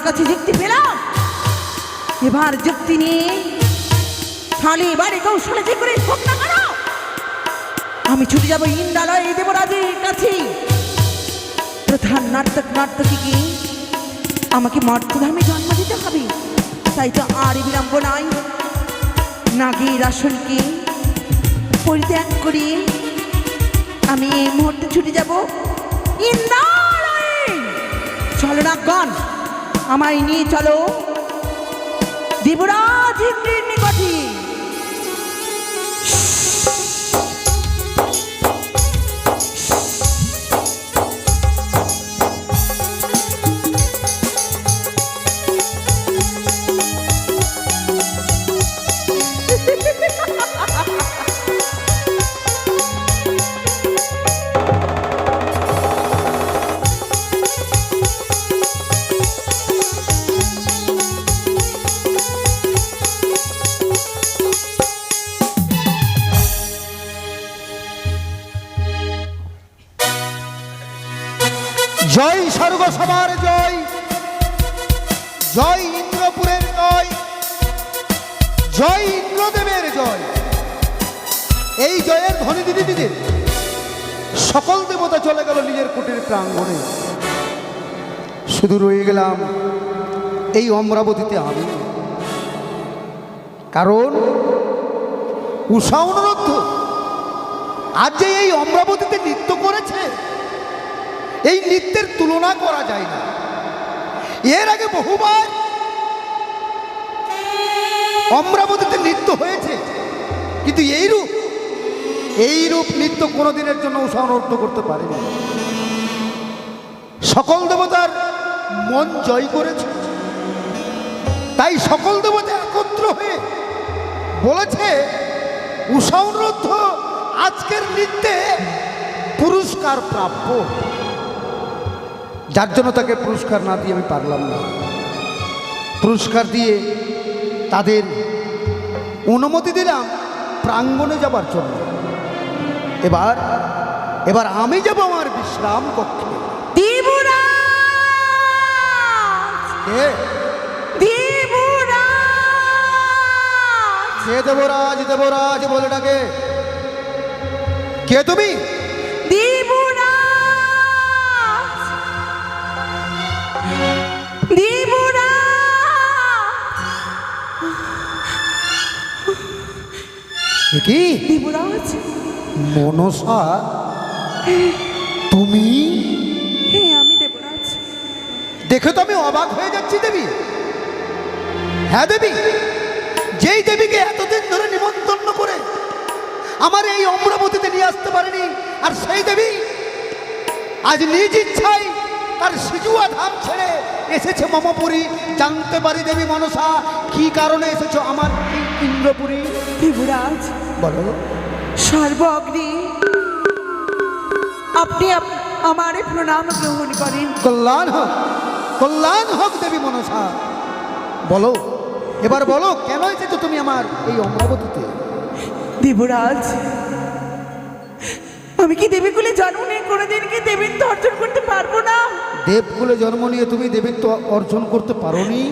কাছে যুক্তি পেলাম, এবার যুক্তি নিয়ে খালি বাড়ি কৌশলে যে করে হোক না কেন আমি ছুটে যাবো ইন্দ্রালয় দেবরাজের কাছে। প্রধান নর্তকীকে আমাকে মর্তধামে জন্ম দিতে হবে, তাই তো আর বিলম্ব নাই। নাগের আসনকে পরিত্যাগ করে আমি এই মুহূর্তে ছুটে যাব ইন্দ্রালয়ে। চলো নাগগণ, আমায় নিয়ে চলো দেবরাজ ইন্দ্রের নিকটে। জয় স্বর্গসভার জয়, জয় ইন্দ্রপুরের জয়, জয় ইন্দ্রদেবের জয়। এই জয়ের ধ্বনি দিতে দিতে সকল দেবতা চলে গেল নিজের কুটির প্রাঙ্গণে। শুধু রয়ে গেলাম এই অমরাবতীতে আমি। কারণ উষা অনুরুদ্ধ আজ যে এই অমরাবতীতে নৃত্য করেছে, এই নৃত্যের তুলনা করা যায় না। এর আগে বহুবার অমরাবতীতে নৃত্য হয়েছে, কিন্তু এইরূপ নৃত্য কোনোদিনের জন্য উষা অনুরুদ্ধ করতে পারেনি। সকল দেবতার মন জয় করেছে, তাই সকল দেবতা একত্র হয়ে বলেছে উষা অনুরুদ্ধ আজকের নৃত্যে পুরস্কার প্রাপ্য। যার জন্য তাকে পুরস্কার না দিয়ে আমি পারলাম না। পুরস্কার দিয়ে তাদের অনুমতি দিলাম প্রাঙ্গণে যাবার জন্য। এবার আমি যাব আমার বিশ্রাম কক্ষে। দেবরাজ দেবরাজ বলে ডাকে। কে তুমি? কি দেবরাজ? মনসা তুমি? হ্যাঁ আমি দেবরাজ। দেখে তো আমি অবাক হয়ে যাচ্ছি দেবী। হ্যাঁ দেবী, যেই দেবীকে এতদিন ধরে নিমন্ত্রণ করে আমার এই অমরাবতীতে নিয়ে আসতে পারেনি, আর সেই দেবী আজ নিজ ইচ্ছায় তার সিজুয়া ধাম ছেড়ে এসেছে মমপুরী। জানতে পারি দেবী মনসা কি কারণে এসেছো আমার এই ইন্দ্রপুরী? দেবরাজ বলো। সর্বগ্নি আপনি আমার প্রণাম গ্রহণ করেন। কল্যাণ হোক দেবী মনসা। বলো, এবার বলো কেন এসেছো তুমি আমার এই অমরাবতীতে? দেবরাজ, আমি কি দেবীকুলে জন্ম নিয়ে কোনোদিন কি দেবীত্ব অর্জন করতে পারবো না? দেবকুলে জন্ম নিয়ে তুমি দেবীত্ব অর্জন করতে পারোনি?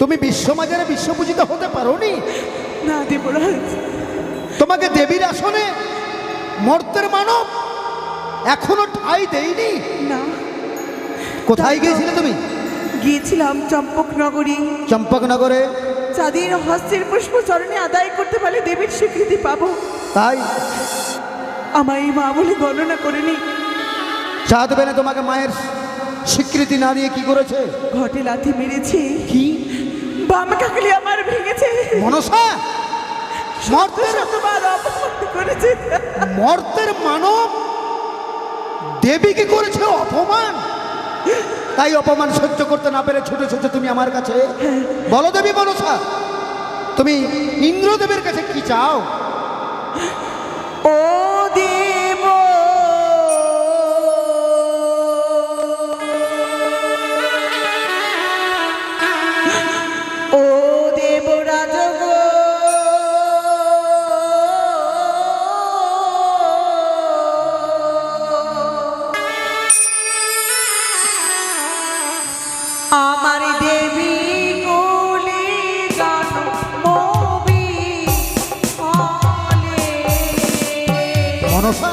তুমি বিশ্বমাজারে বিশ্বপূজিত হতে পারোনি? না দেবরাজ, তোমাকে দেবীর আসনে মর্তের মানব এখনো ঠাঁই দেয়নি। না। কোথায় গিয়েছিলে তুমি? গিয়েছিলাম চম্পকনগরী। চম্পকনগরে চাঁদের হস্তের পুষ্প চরণে আদায় করতে পারলে দেবীর স্বীকৃতি পাবো, তাই আমায় মা বলে গণনা করেনি। চাঁদ বেনে তোমাকে মায়ের স্বীকৃতি না দিয়ে কি করেছে? ঘটে লাথি মেরেছে। কি? বাম কাকলি আমার ভেঙেছে। মনসা, করেছে মর্তের মানব দেবীকে করেছে অপমান। তাই অপমান সহ্য করতে না পেরে ছুটে ছুটে তুমি আমার কাছে। বলো দেবী মনসা, তুমি ইন্দ্রদেবের কাছে কি চাও? ও দেব, ও দেবরাজ গো, আমার দেবী কোলে জন্মবি হলে। মনসা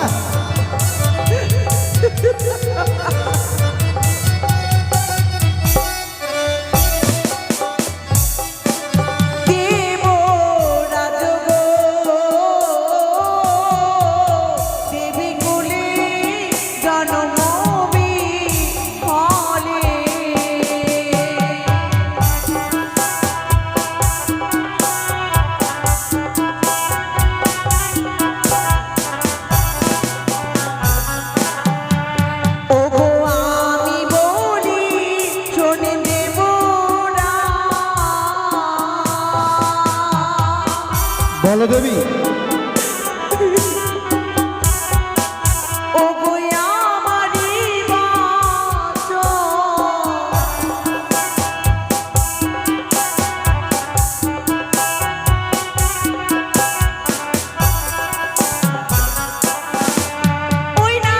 দেব রাজগো দেবী কোলে জন্মবি হলে। ওগো আমি বলি শোনে দেবরা, বলো দেবী। ওগো আমারি বাঁচন। ওই না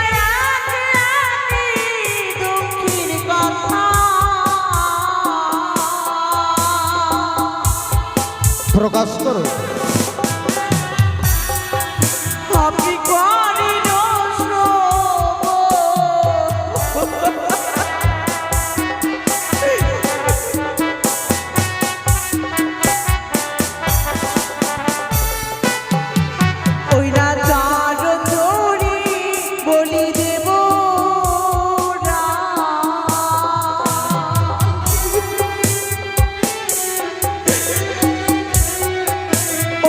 একই দুঃখের কথা, প্রকাশ করো। আপনি করিল শ্রবণ। ওই না চার চড়ি বলি দেব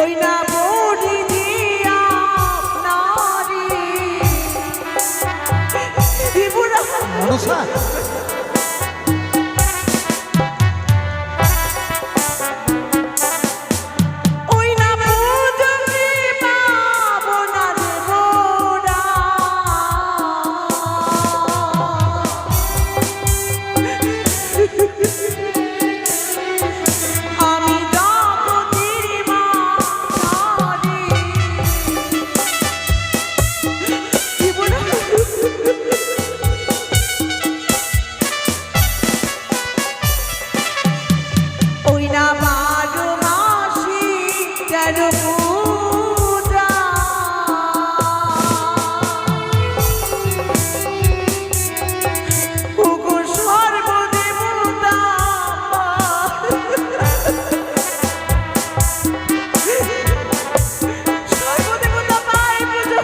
ওই না বলি দিয়া আপনারি ত্রিপুরা। মনসা ওই না পূজনী পাবনা দেবরা, আমি জগতের মাঝারি ত্রিপুরা। ওই না 12 মাসি 13 পূজা, ওগো সর্বদেবতা সর্বদেবতা পাই পুজো।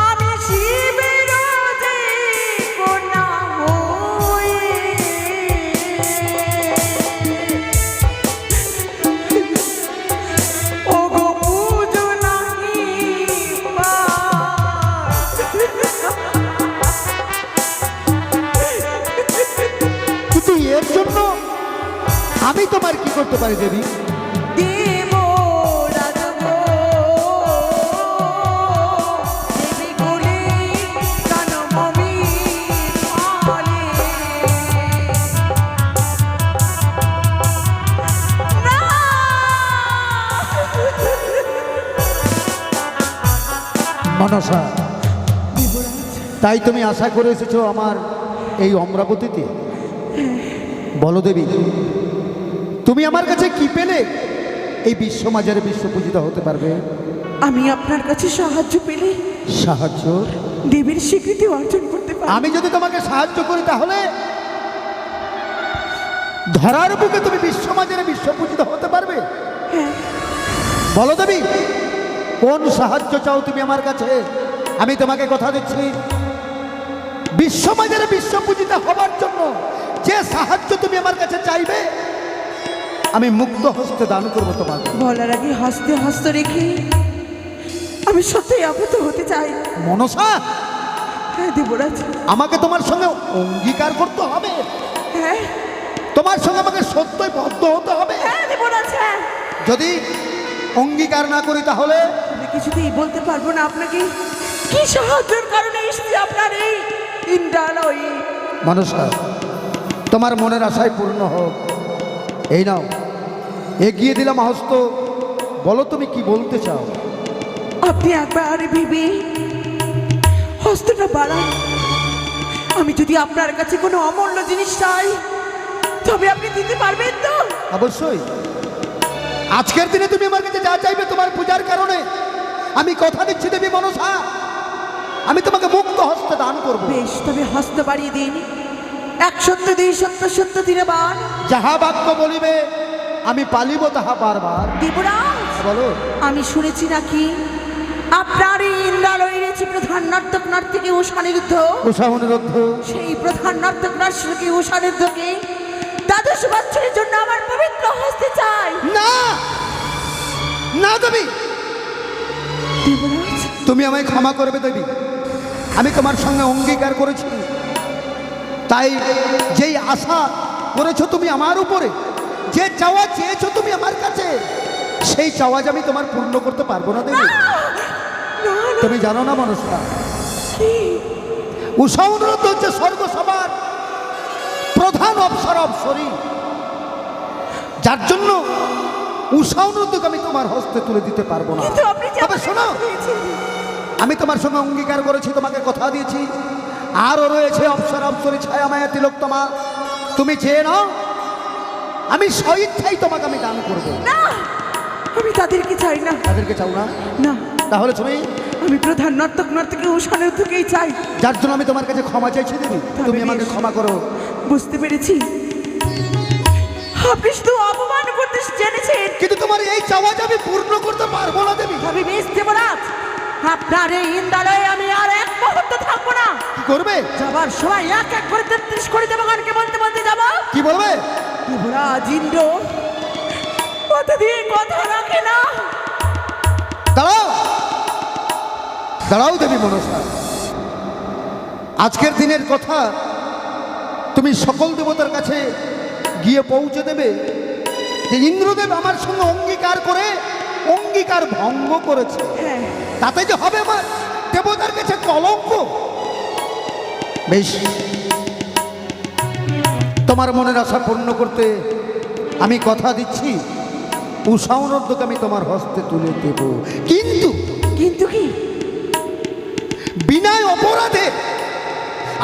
আমি শিবের যে কন্যা হয়ে, ওগো পুজো নাহি কিন্তু এর জন্য আমি তোমার কি করতে পারি দেবী? দেব রাজগো দেবী কোলে জন্মবি হলে। না! মনসা তাই তুমি আশা করে এসেছো আমার এই অমরাবতীতে? বলো দেবী, তুমি আমার কাছে কি পেলে এই বিশ্বমাজারে বিশ্বপূজিত হতে পারবে? আমি আপনার কাছে সাহায্য পেলে সাহায্য? দেবীর স্বীকৃতি অর্জন করতে পারি। আমি যদি তোমাকে সাহায্য করি তাহলে ধরার বুকে তুমি বিশ্বমাজারে বিশ্বপূজিত হতে পারবে? হ্যাঁ, বলো দেবী, কোন সাহায্য চাও তুমি আমার কাছে? আমি তোমাকে কথা দিচ্ছি, বিশ্বমাজারে বিশ্বপূজিত হবার জন্য যে সাহায্য তুমি আমার কাছে চাইবে আমি মুক্ত হস্তে দান করবো তোমাকে। বলার আগে হস্তে হস্ত রেখে আমি সত্যি আবদ্ধ হতে চাই। মনসা, হ্যাঁ দেবরাজ, আমাকে তোমার সঙ্গে অঙ্গীকার করতে হবে, হ্যাঁ তোমার সঙ্গে আমাকে সত্যই বদ্ধ হতে হবে। হ্যাঁ দেবরাজ, হ্যাঁ। যদি অঙ্গীকার না করি তাহলে আমি কিছুতেই বলতে পারবো না আপনাকে কি সাহায্যের কারণে এসেছি আপনার এই ইন্দ্রালয়ে। মনসা, তোমার মনের আশাই পূর্ণ হোক। এই নাও, এগিয়ে দিলাম হস্ত, বলো তুমি কি বলতে চাও? আপনি একবার ভেবে হস্তটা বাড়ান, আমি যদি আপনার কাছে কোনো অমূল্য জিনিস চাই তবে আপনি দিতে পারবেন তো? অবশ্যই। আজকের দিনে তুমি আমার কাছে যা চাইবে তোমার পূজার কারণে, আমি কথা দিচ্ছি দেবী মনসা, আমি তোমাকে মুক্ত হস্তে দান করব। বেশ, তবে হস্ত বাড়িয়ে দিন। 1 সত্য 2 সত্য সত্য 3 বার যাহা বাক্য বলিবে আমি পালিব তাহা বারবার। দেবরাজ, বলো। আমি শুনেছি নাকি আপনার এই ইন্দ্রালয়ে রয়েছে প্রধান নর্তক নর্তকী উষানিরুদ্ধ। উষানিরুদ্ধ। সেই প্রধান নর্তক নর্তকী উষানিরুদ্ধকে 12 বছরের জন্য আমার পবিত্র হস্তে চাই। না না দেবী, দেবরাজ, তুমি আমায় ক্ষমা করবে দেবী। আমি তোমার সঙ্গে অঙ্গীকার করেছি, তাই যেই আশা করেছো তুমি আমার উপরে, যে চাওয়া চেয়েছো তুমি আমার কাছে, সেই চাওয়া আমি তোমার পূর্ণ করতে পারবো না দেবী। তুমি জানো না মনসা, উষা অনুরোধ হচ্ছে স্বর্গসভার প্রধান অপ্সর অপ্সরী, যার জন্য উষা অনুরোধকে আমি তোমার হস্তে তুলে দিতে পারবো না। তবে শোনো, আমি তোমার সঙ্গে অঙ্গীকার করেছি, তোমাকে কথা দিয়েছি, আরও রয়েছে অপ্সর অপ্সরী ছায়া মায়া তিলোত্তমা, তুমি চেয়ে নাও, আমি স্বইচ্ছাই তোমাকে আমি দান করবো। না, আমি তাদেরকে চাই না। তাদেরকে চাও না? না। তাহলে তুমি? আমি প্রধান নর্তক নর্তকী উষানিরুদ্ধকেই চাই, যার জন্য আমি তোমার কাছে ক্ষমা চাইছি দেবী, তুমি আমাকে ক্ষমা করো। বুঝতে পেরেছি, আপনি শুধু অপমান করতে জেনেছেন, কিন্তু তোমার এই চাওয়া আমি পূর্ণ করতে পারবো না দেবী। আমি বেশ দেবরাজ, আপনার এই ইন্দ্রালয়ে আমি আর 1 মুহূর্ত থাকবো না। কি করবে? যাবার সময় 1 1 করে 33 করে দেবগণকে বলতে বলতে যাবো। কি বলবে? দেবরাজ ইন্দ্র কথা দিয়ে কথা রাখে না। দাঁড়াও দাঁড়াও দেবী মনসা, আজকের দিনের কথা তুমি সকল দেবতার কাছে গিয়ে পৌঁছে দেবে যে ইন্দ্রদেব আমার সঙ্গে অঙ্গীকার করে অঙ্গীকার ভঙ্গ করেছে। হ্যাঁ, তাতে যে হবে আমার দেবতার কাছে কলঙ্ক। বেশ, তোমার মনের আশা পূর্ণ করতে আমি কথা দিচ্ছি, উষা অনুরোধকে আমি তোমার হস্তে তুলে দেব। কিন্তু কিন্তু কি? বিনা অপরাধে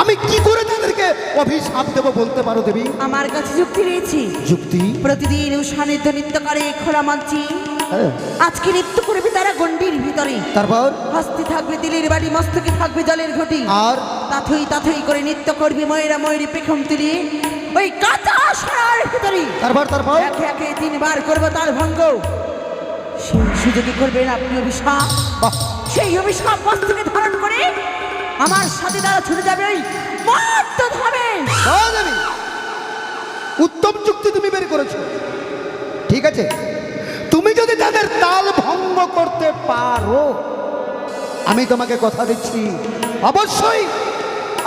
আমি কি করে তাদেরকে অভিশাপ দেব বলতে পারো দেবী? আমার কাছে যুক্তি রয়েছে। যুক্তি? প্রতিদিন উষানিরুদ্ধ নৃত্য করে খোলা মঞ্চে আজকে নৃত্য করবে তারা গণ্ডির ভিতরে, তারপর হস্তে থাকবে দিলের বাড়ি, মস্তকে থাকবে জলের ঘটি, আর তাথই তাথই করে নৃত্য করবে ময়ূরা ময়ূরী পেখম তুলি ওই কাঁচা সোনার ভিতরে। তারপর তারপর একে একে 3 বার করবো তার ভঙ্গ। সেই সুযোগে করবেন আপনি অভিশাপ। বাহ, সেই অভিশাপ মস্তকে ধারণ করে আমার সাথে তারা ছুটে যাবে ওই মর্তধামে। বাহ দেবী, উত্তম যুক্তি তুমি বের করেছো। ঠিক আছে, তুমি যদি তাদের তাল ভঙ্গ করতে পারো, আমি তোমাকে কথা দিচ্ছি অবশ্যই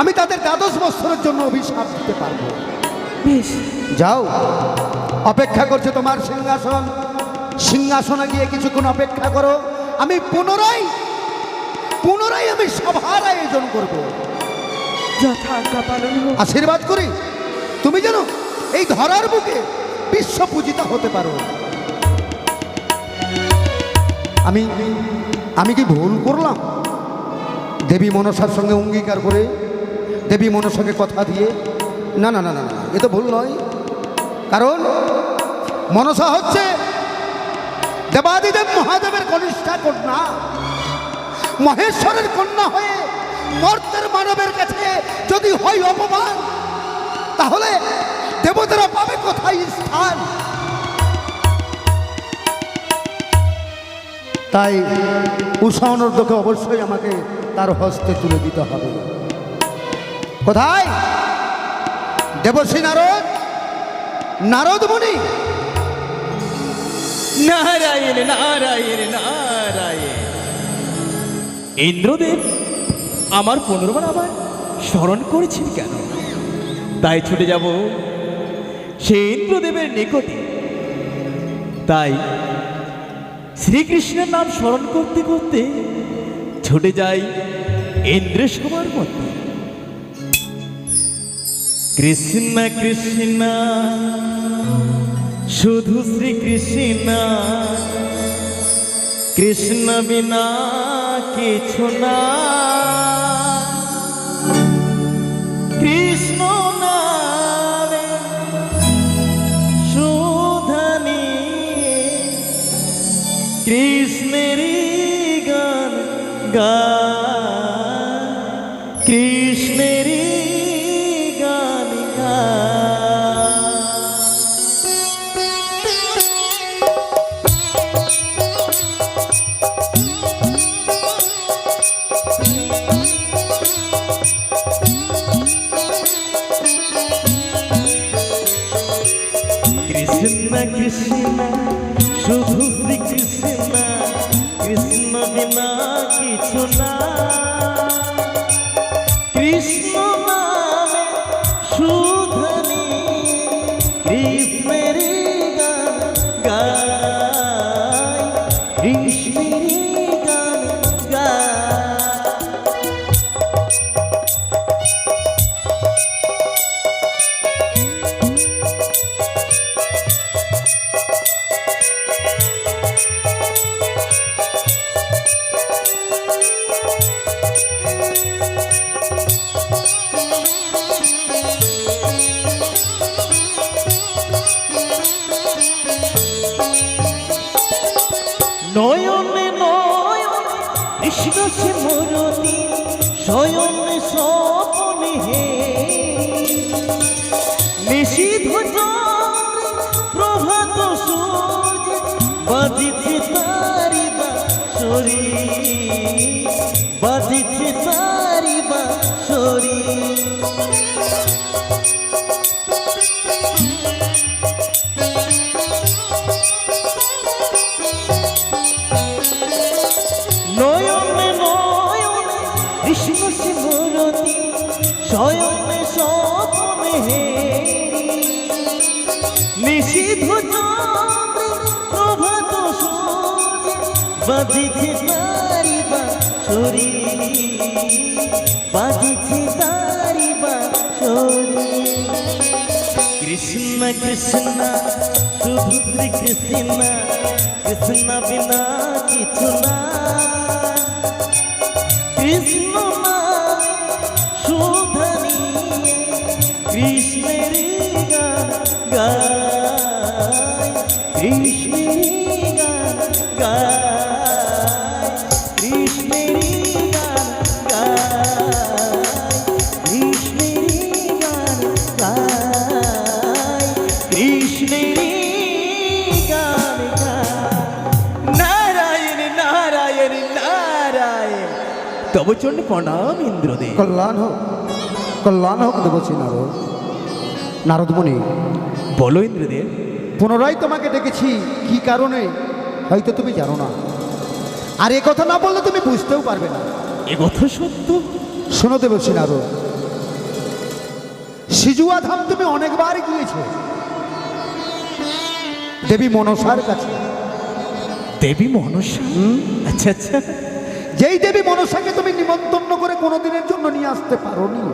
আমি তাদের 12 বছরের জন্য অভিশাপ দিতে পারবো। বেশ, যাও, অপেক্ষা করছে তোমার সিংহাসন, সিংহাসনে গিয়ে কিছুক্ষণ অপেক্ষা করো, আমি পুনরায় আমি সভার আয়োজন করব। যথাজ্ঞা পালন হোক। আশীর্বাদ করি তুমি যেন এই ধরার বুকে বিশ্ব পূজিতা হতে পারো। আমি কি ভুল করলাম দেবী মনসার সঙ্গে অঙ্গীকার করে, দেবী মনসাকে কথা দিয়ে? না না না না না, এ তো ভুল নয়। কারণ মনসা হচ্ছে দেবাদিদেব মহাদেবের কনিষ্ঠা কন্যা, মহেশ্বরের কন্যা হয়ে মর্তের মানবের কাছে যদি হয় অপমান, তাহলে দেবতারা পাবে কোথায় স্থান? তাই উষা অনুরোধকে অবশ্যই আমাকে তার হস্তে তুলে দিতে হবে। কোথায় দেবশ্রী নারদ, নারদ মুনি? নারায়ণ নারায়ণ নারায়ণ। ইন্দ্রদেব আমার পুনর্বার আবার স্মরণ করেছেন কেন? তাই ছুটে যাব সেই ইন্দ্রদেবের নিকটে। তাই শ্রীকৃষ্ণের নাম স্মরণ করতে করতে ছুটে যাই ইন্দ্রের সবার মধ্যে। কৃষ্ণ কৃষ্ণ শুধু শ্রীকৃষ্ণ, কৃষ্ণ বিনা কিছু না। কৃষ্ণেরই গান গায়। কৃষ্ণ কৃষ্ণ শুধু শ্রী কৃষ্ণ, কৃষ্ণ বিনা কিছু না। কৃষ্ণ নামে সুধনী কৃষ্ণের গান গায়, কৃষ্ণের গান গায়। নয়নে নয়নে কৃষ্ণ সে মরতি, শয়নে স্বপনে হে। নিশীথ চন্দ্রে প্রভাত সূর্য, বাজিছে তারি বাঁশরি, বাজিছে তারি বাঁশরি। নয়নে নয়নে কৃষ্ণ সে মরতি, শয়নে স্বপনে হে। নিশীথ চন্দ্রে প্রভাত সূর্য, বাজিছে তারি বাঁশরি, বাজিছে তারি বাঁশরি। কৃষ্ণ কৃষ্ণ শুধু শ্রী কৃষ্ণ, কৃষ্ণ বিনা কিছু না। কৃষ্ণ নামে সুধনী কৃষ্ণের গান গায়, কৃষ্ণের গান গায়, কৃষ্ণের গান গায়, কৃষ্ণের গান গায়, কৃষ্ণের গান গায়। নারায়ণ নারায়ণ নারায়ণ, তব চন্ড প্রণাম ইন্দ্রদেব। কল্যাণ হোক দেবশ্রী নারদ। নারদমণি, বলো ইন্দ্রদেব। পুনরায় তোমাকে ডেকেছি কি কারণে হয়তো তুমি জানো না, আর এ কথা না বললে তুমি বুঝতেও পারবে না। এ কথা সত্য। শোনো দেবশ্রী নারদ, সিজুয়া ধাম তুমি অনেকবার গিয়েছো দেবী মনসার কাছে। দেবী মনসা? আচ্ছা আচ্ছা। যেই দেবী মনসাকে তুমি নিমন্ত্রণ করে কোনোদিনের জন্য নিয়ে আসতে পারোনি,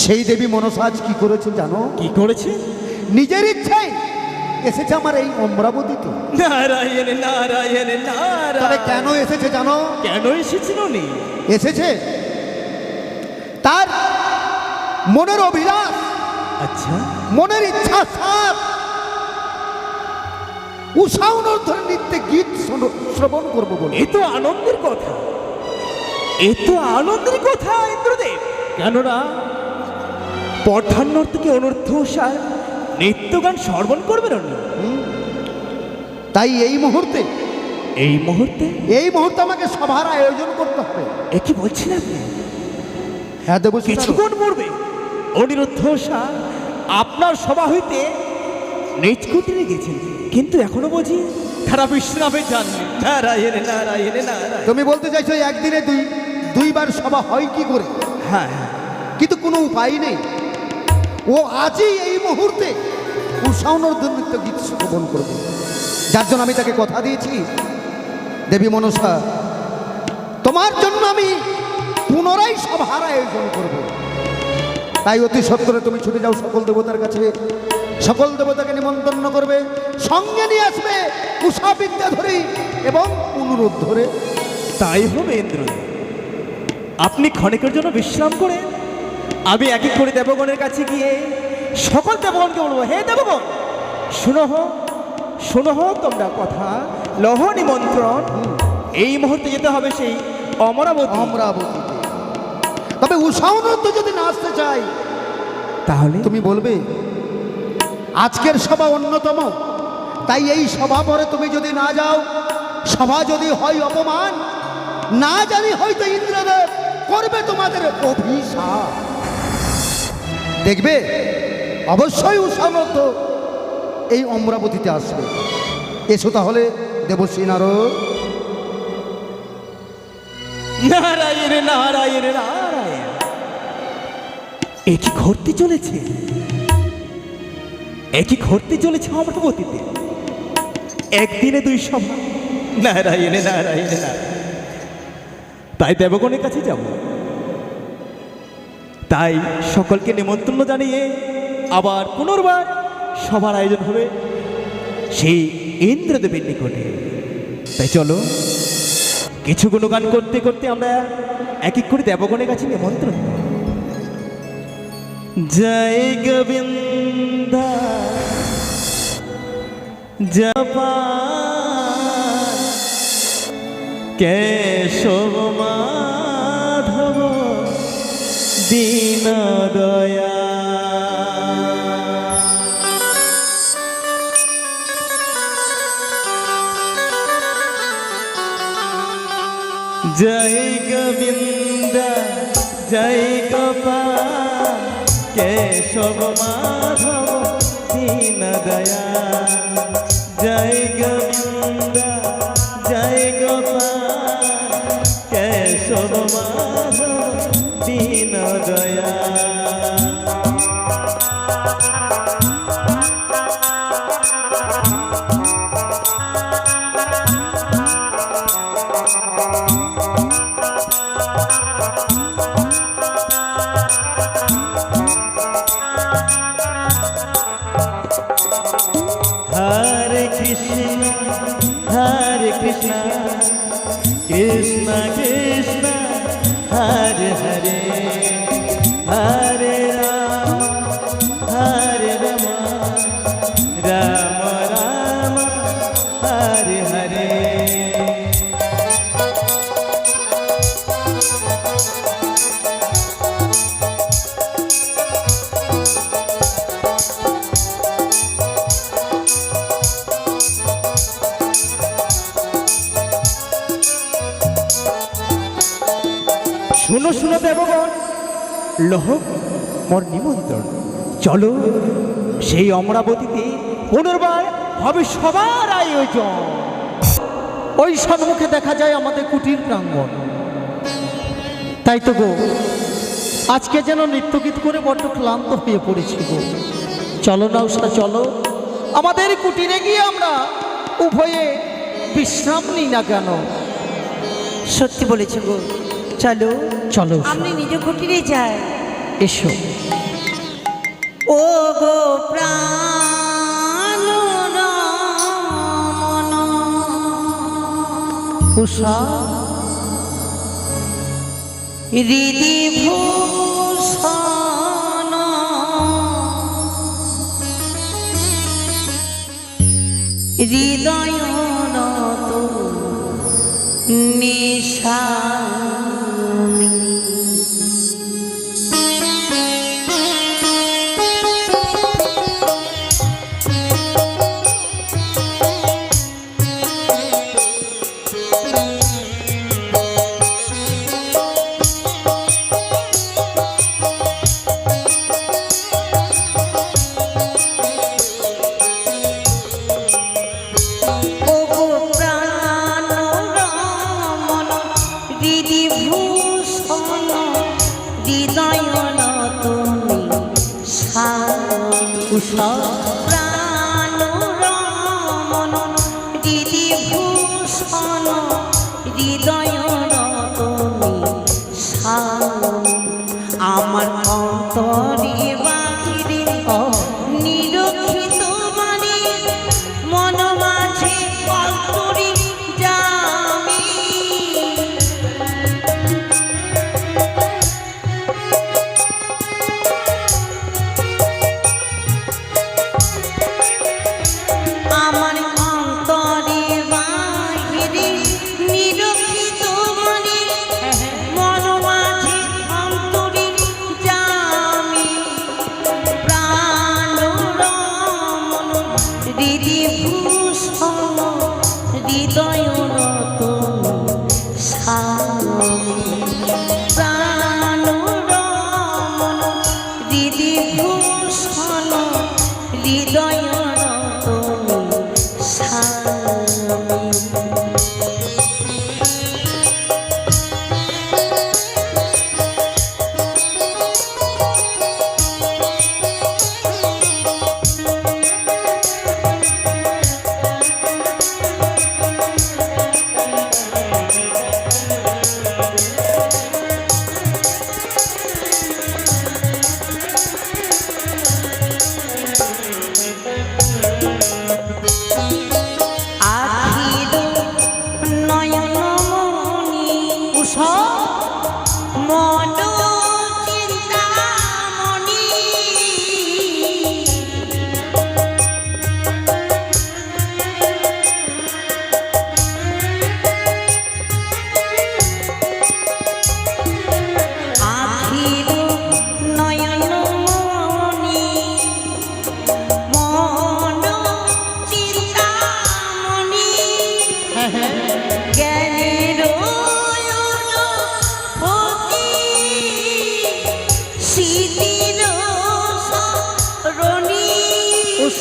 সেই দেবী মনসা আজ কি করেছে জানো? কি করেছে? নিজের ইচ্ছায় এসেছে আমার এই অমরাবতীতে। নারায়ণ নারায়ণ তবে নারায়ণ। কেন এসেছে জানো? কেন এসেছিল নি? এসেছে তার মনের অভিলাষ, আচ্ছা, মনের ইচ্ছা সাপ উষাউনর ধরে নৃত্যে গীত শ্রবণ করবো বলে। এ তো আনন্দের কথা, এ তো আনন্দের কথা ইন্দ্রদেব। কেননা পর্ধান্নর থেকে অনর্থ সার নৃত্যগান শ্রবণ করবেন উনি। তাই এই মুহূর্তে এই মুহূর্তে আমাকে সভার আয়োজন করতে হবে। এ কি বলছেন আপনি? হ্যাঁ দেবশ্রী নারদ। কিছুক্ষণ পূর্বে অনিরুদ্ধ শাহ আপনার সভা হইতে নিজ কুটিরে গেছেন, কিন্তু এখনো বুঝি তারা বিশ্রামে যাননি। নারায়ণ নারায়ণ নারায়ণ। তুমি বলতে চাইছো একদিনে দুইবার সভা হয় কি করে? হ্যাঁ হ্যাঁ, কিন্তু কোনো উপায় নেই। ও আজই এই মুহূর্তে উষাউনর নৃত্য গীত শ্রবণ করবে, যার জন্য আমি তাকে কথা দিয়েছি, দেবী মনসা তোমার জন্য আমি পুনরায় সভার আয়োজন করব। তাই অতি সত্বরে তুমি ছুটে যাও সকল দেবতার কাছে, সকল দেবতাকে নিমন্ত্রণ করবে, সঙ্গে নিয়ে আসবে উষা বিদ্যাধরী এবং অনুরোধ ধরে। তাই হবে ইন্দ্রদেব। আপনি ক্ষণিকের জন্য বিশ্রাম করে আমি এক এক করে দেবগণের কাছে গিয়ে সকল দেবগণকে বলবো, হে দেবগণ শোনো তোমরা কথা লহ নিমন্ত্রণ। এই মুহূর্তে যেতে হবে সেই অমরাবতী। অমরাবতীতে। তবে উষানন্দ যদি না আসতে চাই তাহলে তুমি বলবে আজকের সভা অন্যতম, তাই এই সভা পরে তুমি যদি না যাও, সভা যদি হয় অপমান, না জানি হয়তো ইন্দ্রদেব করবে তোমাদের অভিশাপ। দেখবে অবশ্যই উষানন্দ এই অমরাবতীতে আসবে। এসো তাহলে দেবশ্রী নারদ। নারায়ণ নারায়ণ নারায়ণ, এ কি ঘটতে চলেছে? এ কি ঘটতে চলেছে অমরাবতীতে? একদিনে দুই সভা। নারায়ণ নারায়ণ নারায়ণ। তাই দেবগণের কাছে যাব, তাই সকলকে নিমন্ত্রণ জানিয়ে আবার পুনর্বার সভার আয়োজন হবে সেই ইন্দ্রদেবের নিকটে। তাই চলো কিছু গুণগান করতে করতে আমরা এক এক করে দেবগণের কাছে নিমন্ত্রণ। জয় গোবিন্দ জপা কেশব মাধব দীন দয়া। জয় গোবিন্দ জয় গোপাল কেশব মাধব দীন দয়া। জয় গোবিন্দ জয় গোপাল কেশব মাধব দীন দয়া। Hare Krishna, Hare Krishna, Krishna Krishna, Hare Hare, Hare Rama, Hare Rama, Rama Rama, Hare Hare. শুনো শুনো দেবগণ, লহ মোর নিমন্ত্রণ। চলো সেই অমরাবতীতে পুনর্বার হবে সবার আয়োজন। ওই সম্মুখে দেখা যায় আমাদের কুটির প্রাঙ্গণ। তাই তো গো, আজকে যেন নৃত্যগীত করে বড্ড ক্লান্ত হয়ে পড়েছি গো। চলো না উষা, চলো আমাদের কুটিরে গিয়ে আমরা উভয়ে বিশ্রাম নিই না কেন? সত্যি বলেছ গো, চলো চলো আমি নিজ কুটিরে যাই। এসো। ও গো প্রাণ রমণ, উষা হৃদি ভূষণ, হৃদয় নত নিশানি। ও গো প্রাণ রমণ, হৃদি ভূষণ, হৃদয় নত নিশানি। উষা প্রাণ রমণ, হৃদি ভূষণ, হৃদয় নত নিশানি। আমার অন্তরে বাহিরে নিরক্ষিত বাণী, মন মাঝে কল্পরি জামি।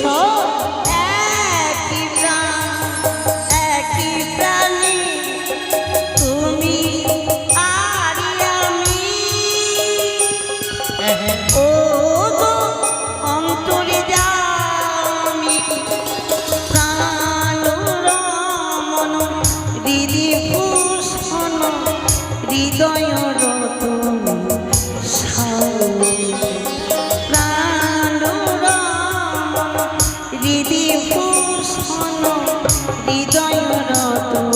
উষা একই প্রাণ একই প্রাণী তুমি আর আমি ও গো অন্তরে যামি প্রাণ রমন হৃদি ভূষণ হৃদয় রতন প্রাণ রমন হৃদি ভূষণ হৃদয় রতন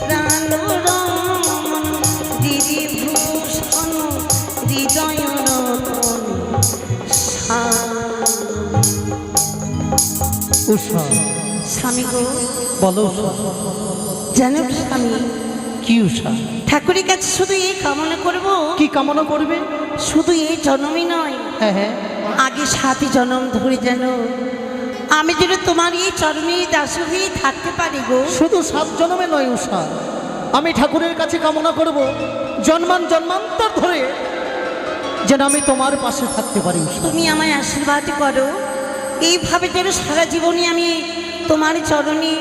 প্রাণ রমন হৃদি ভূষণ হৃদয় রতন উষা স্বামী গো বলো উষা জানো স্বামী কি উষা ঠাকুরের কাছে শুধু এই কামনা করব কি কামনা করবে শুধু এই জন্মই নয় হ্যাঁ হ্যাঁ আগে 7 জন্ম ধরে যেন আমি যেন তোমার এই চরণে দাস হয়ে থাকতে পারি গো শুধু 7 জন্মে নয় উষা আমি ঠাকুরের কাছে কামনা করব জন্মান্তর ধরে যেন আমি তোমার পাশে থাকতে পারি উষা তুমি আমায় আশীর্বাদ করো এইভাবে যেন সারা জীবনে আমি তোমার চরণে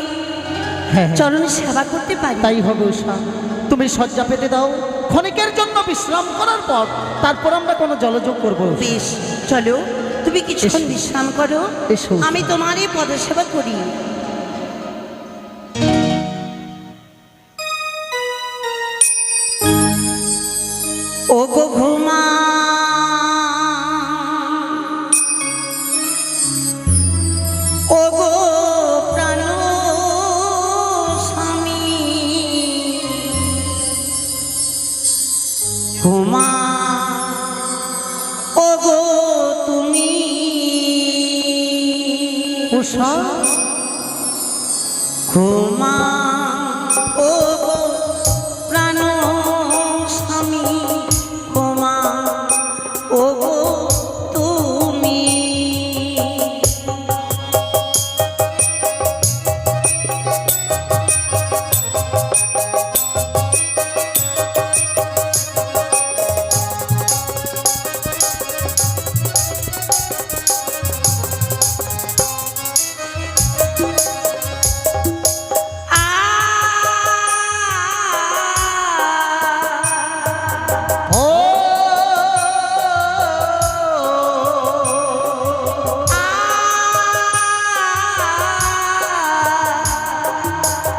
হ্যাঁ চরণে সেবা করতে পারি তাই হবে উষা তুমি শয্যা পেতে দাও ক্ষণিকের জন্য বিশ্রাম করার পর তারপর আমরা কোনো জলযোগ করবো উষা। বেশ চলো তুমি কিছুক্ষণ এসো। বিশ্রাম করো এসো। আমি তোমার এই পদসেবা করি ও গো ঘুমা ও গো প্রাণ স্বামী ঘুমা ও গো তুমি উষা ঘুমা ও গো প্রাণ স্বামী ঘুমা ও গো তুমি ও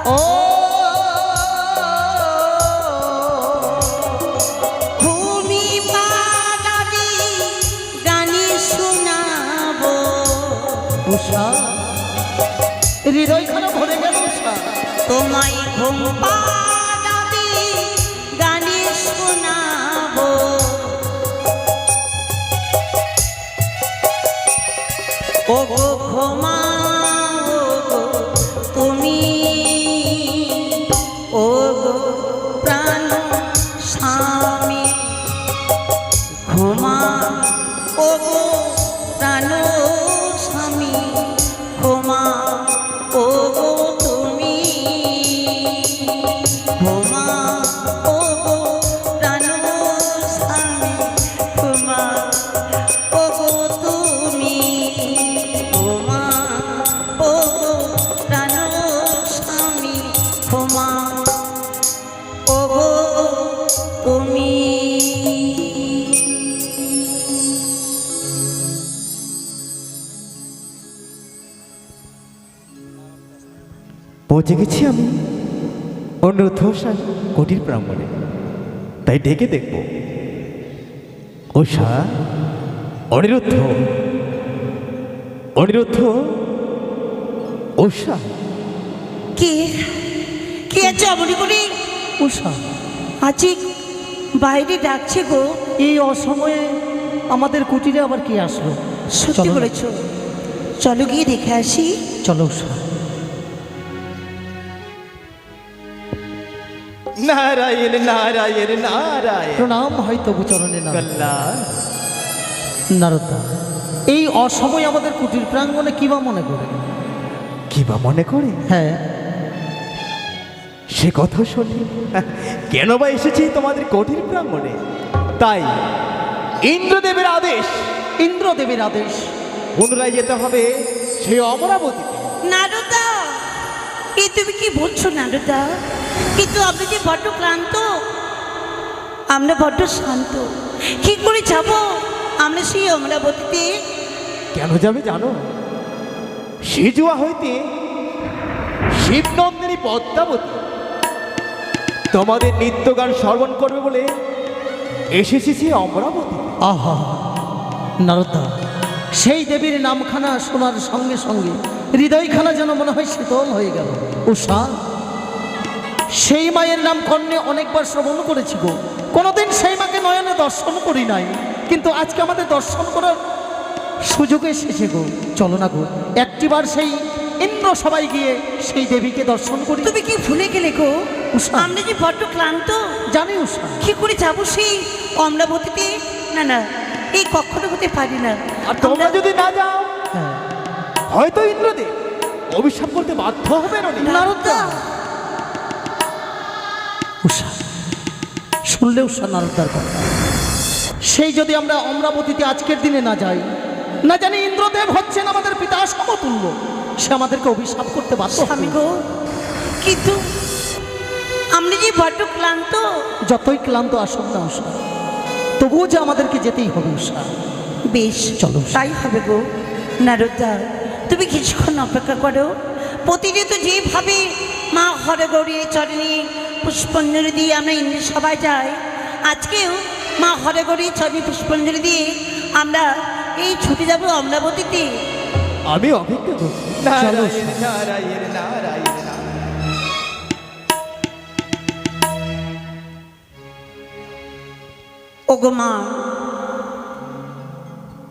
ও ভূমি পাগাদি গানি শোনাবো উষা হৃদয়খানা ভরে গেল উষা তোমায় ঘুম পাগাদি গানি শোনাবো ও গো ঘুমা ও গো তুমি ও গো প্রাণ স্বামী ঘুমা ও গো প্রাণ স্বামী ঘুমা ও গো তুমি ঘুমা ও গো প্রাণ স্বামী ঘুমা ও গো তুমি ঘুমা ও গো প্রাণ স্বামী ঘুমা ও গো তুমি পৌঁছে গেছি আমি অনুরোধ কোটির প্রাঙ্গণে তাই ডেকে দেখব উষা অনিরুদ্ধ অনিরুদ্ধ উষা কে কে আছে অমনি করে উষা আজি বাইরে ডাকছে গো এই অসময়ে আমাদের কুটিরে আবার কি আসলো সত্যি চলো না। বলেছ চলো গিয়ে দেখে আসি চলো উষা নারায়ণ নারায়ণ নারায়ণ প্রণাম হয় তবু চরণে না কল্যাণ নারদা এই অসময়ে আমাদের কুটির প্রাঙ্গণে কিবা মনে করে কি বা মনে করে হ্যাঁ সে কথা শুনি কেন বা এসেছি তোমাদের কঠিন প্রাঙ্গণে তাই ইন্দ্রদেবের আদেশ ইন্দ্রদেবের আদেশ। পুনরায় যেতে হবে সেই অমরাবতীতে। নারদা, এ তুমি কি বলছো নারদা? কিন্তু আমরা যে বড্ড ক্লান্ত, আমরা বড্ড শান্ত, কি করে যাব আমরা সেই অমরাবতীতে? কেন যাবে জানো? সিজুয়া হইতে শিবনন্দিনী পদ্মাবতী তোমাদের নিত্য গান শ্রবণ করবে বলে এসেছি সেই অমরাবতী। আহা নারদা, সেই দেবীর নামখানা শোনার সঙ্গে সঙ্গে হৃদয়খানা যেন মনে হয় শীতল হয়ে গেল। উষা, সেই মায়ের নাম কর্ণে অনেকবার শ্রবণ করেছি গো, কোনোদিন সেই মাকে নয়নে দর্শন করি নাই, কিন্তু আজকে আমাদের দর্শন করার সুযোগ এসেছে গো। চলো না গো, একটিবার সেই ইন্দ্র সবাই গিয়ে সেই দেবীকে দর্শন করি। তুমি কি ভুলে গেলে গো? উষা। আমরা যে বড্ড ক্লান্ত, জানি উষা। কি করে যাব সেই অমরাবতীতে? না না, এই কখনো হতে পারি না। আর তোমরা যদি না যাও হ্যাঁ হয়তো ইন্দ্রদেব অভিশাপ করতে বাধ্য হবে না। নারদা, উষা, শুনলে উষা নারদার কথা, সেই যদি আমরা অমরাবতীতে আজকের দিনে না যাই, না জানি ইন্দ্রদেব হচ্ছেন আমাদের পিতা সমতুল্য, সে আমাদেরকে অভিশাপ করতে বাধ্য হবে। স্বামী গো, কিন্তু আমরা যে বড্ড ক্লান্ত। যতই ক্লান্ত আসুক না উষা, তবুও যে আমাদেরকে যেতেই হবে উষা। বেশ, চলো। তাই হবে গো। নারদা, তুমি কিছুক্ষণ অপেক্ষা করো। প্রতিদিন তো যেভাবে মা হরগৌরীর চরণে পুষ্পাঞ্জলি দিয়ে আমরা ইন্দ্র সবাই যাই, আজকেও মা হরগৌরীর চরণে পুষ্পাঞ্জলি দিয়ে আমরা এই ছুটে যাব অমরাবতীতে। আমি অপেক্ষা করছি। চলো। নারায়ণ নারায়ণ নারায়ণ নারায়ণ। ওগো মা,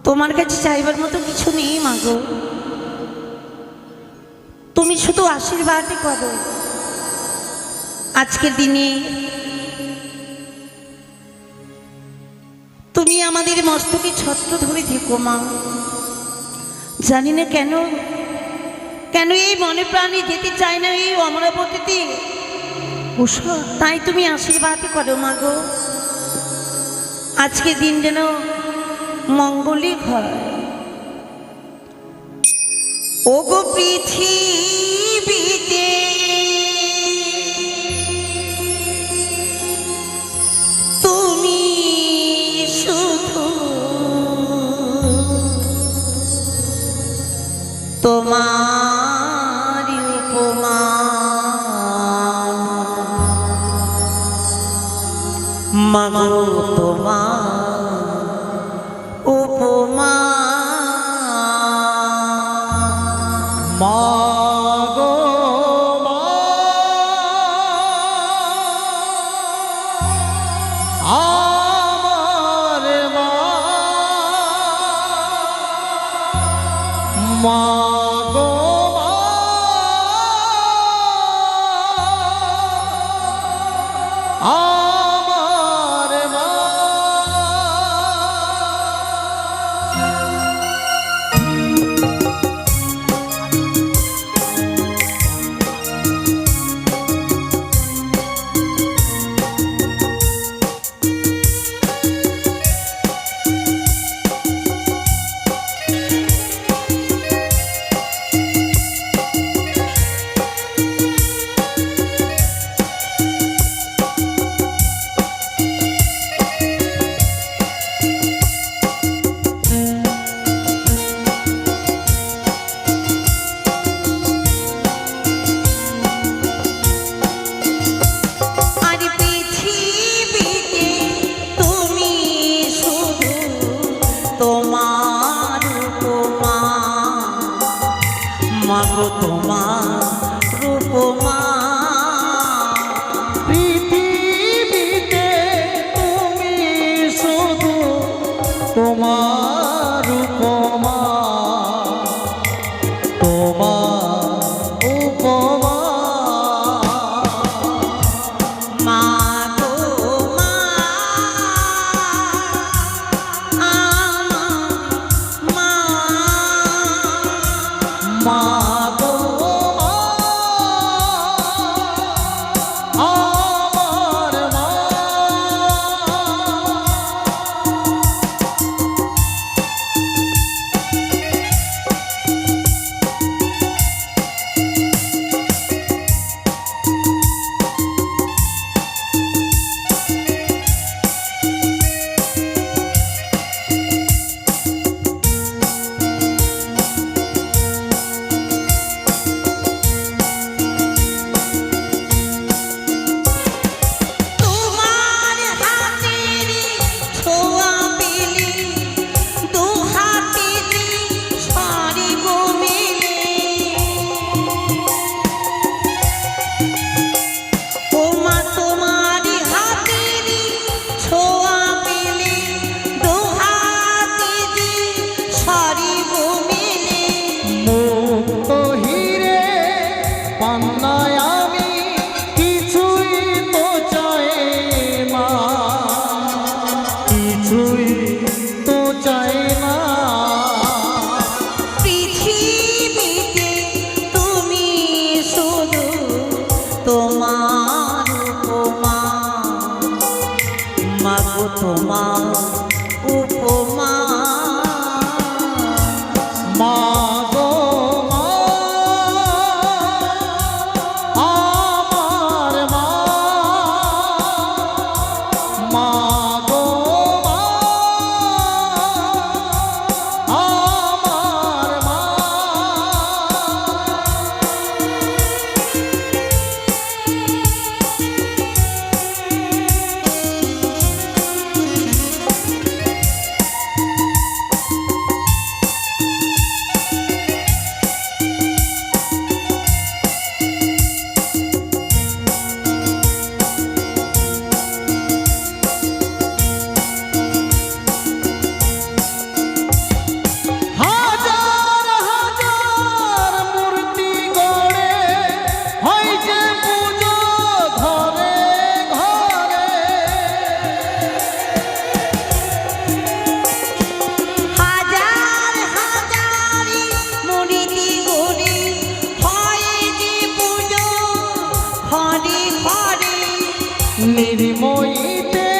তোমার কাছে চাইবার মতো কিছু নেই মা গো, তুমি শুধু আশীর্বাদই করো। আজকের দিনে তুমি আমাদের মস্তকে ছত্র ধরে থেকো মা। জানি না কেন কেন এই মনে প্রাণে যেতে চায় না এই অমরাবতীতে। উষা, তাই তুমি আশীর্বাদই করো মা গো, আজকের দিন যেন মঙ্গলিক হয়। ওগো পৃথিবীতে তুমি শুধু তোমার উপমা, মাগো তোমার উপমা। মা গো মা, আমার মা, মা গো মা, আমার মা। আর পৃথিবীতে তুমি শুধু তোমার উপমা, মাগো তোমার উপমা। পৃথিবীতে তুমি শুধু তোমার উপমা, তোমার উপমা। মাগো মা, আমার মা, মা গো মা, আমার মা। কিছুই তো চাই না। পৃথিবীতে তুমি শুধু তোমার উপমা, মাগো তোমার উপমা। মা গো মা, আমার মা, মা গো মা, আমার মা। হাজার হাজার মূর্তি গড়ে হয় যে পুজো ঘরে ঘরে। হাজার হাজারি মূর্তি গড়ে হয় যে পুজো ঘরে ঘরে। নির্ময়ীতে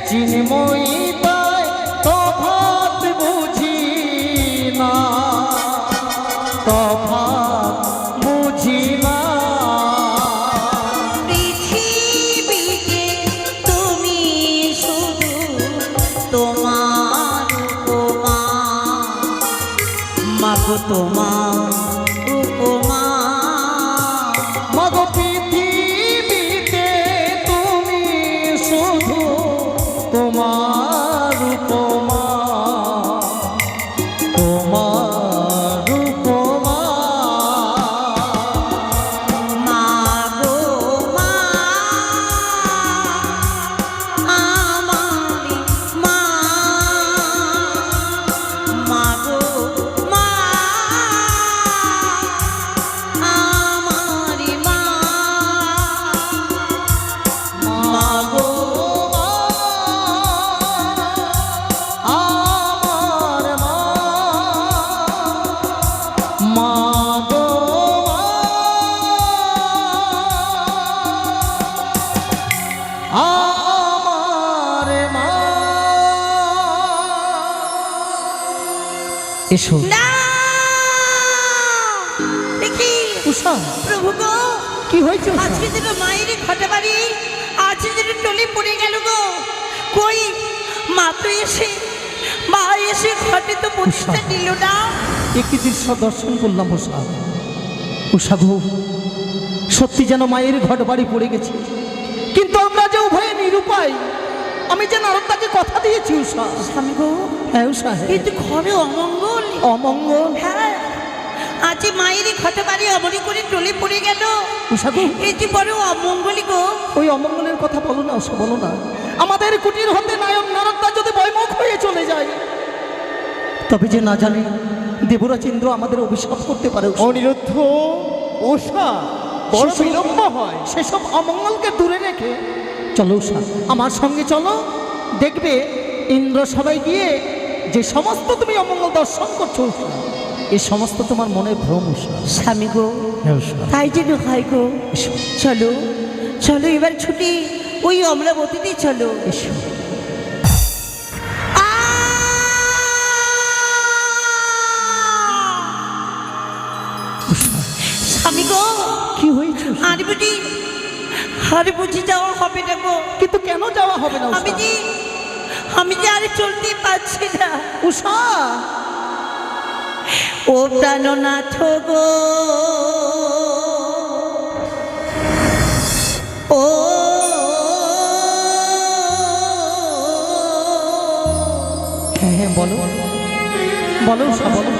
চিন্ময়ীতায় তফাৎ বুঝি না, তফাৎ বুঝি না। পৃথিবীতে তুমি শুধু তোমার উপমা, মাগো তোমার উপমা। মাগো পৃথিবীতে তুমি শুধু তোমার উপমা, তোমার উপমা। মাগো মা, আমার মা, মাগো মা, আমার মা, মাগো আমার মা, মা গো মা, আমার মা। এসো না দেখি উষা, প্রভু গো, কি হয়েছে উষা? আজকে যেন মায়ের ঘটা বাড়ি আজকে যেন টলি পড়ে গেল গো। কই মা তো এসে, মা এসে ঘটে তো প্রতিষ্ঠা দিল না। একই দৃশ্য দর্শন করলাম উষা। উষা গো, সত্যি যেন মায়ের ঘট বাড়ি পড়ে গেছে, কিন্তু আমরা যে উভয়ে নিরুপায়। আমি যে নারদটাকে কথা দিয়েছি উষা। স্বামী গো, হ্যাঁ উষা, হ্যাঁ। কিন্তু ঘরে অমঙ্গল। অমঙ্গল? হ্যাঁ, আজ মায়ের ঘটা বাড়ি অমনি করে টলি পড়ে গেল। উষা গো, এই যে বড় অমঙ্গলই গো। ওই অমঙ্গলের কথা বলো না উষা, বলো না। আমাদের কুটির হতে নায়ক নারদটা যদি বৈমুখ হয়ে চলে যায়, তবে যে না জানি দেবরাজ ইন্দ্র আমাদের অভিশাপ করতে পারে। অনিরুদ্ধ, ওষা বড় বিলম্ব হয়। সেসব অমঙ্গলকে দূরে রেখে চলো উষা, আমার সঙ্গে চলো। দেখবে ইন্দ্র সবাই গিয়ে যে সমস্ত তুমি অমঙ্গল দর্শন করছো উষা, এ সমস্ত তোমার মনের ভ্রম উষা। স্বামী গো, হ্যাঁ উষা, তাই যেন হয় গো। এসো চলো চলো এবার ছুটি ওই অমরাবতীতে চলো। এসো। স্বামী গো, কি হয়েছে উষা? আর বুঝি যাওয়া হবে না গো। কিন্তু কেন যাওয়া হবে না আমি উষা? যে আমি যে আর চলতে পারছি না। উষা, ও প্রাণনাথ গো, ও হ্যাঁ হ্যাঁ বলো বলো উষা, বলো।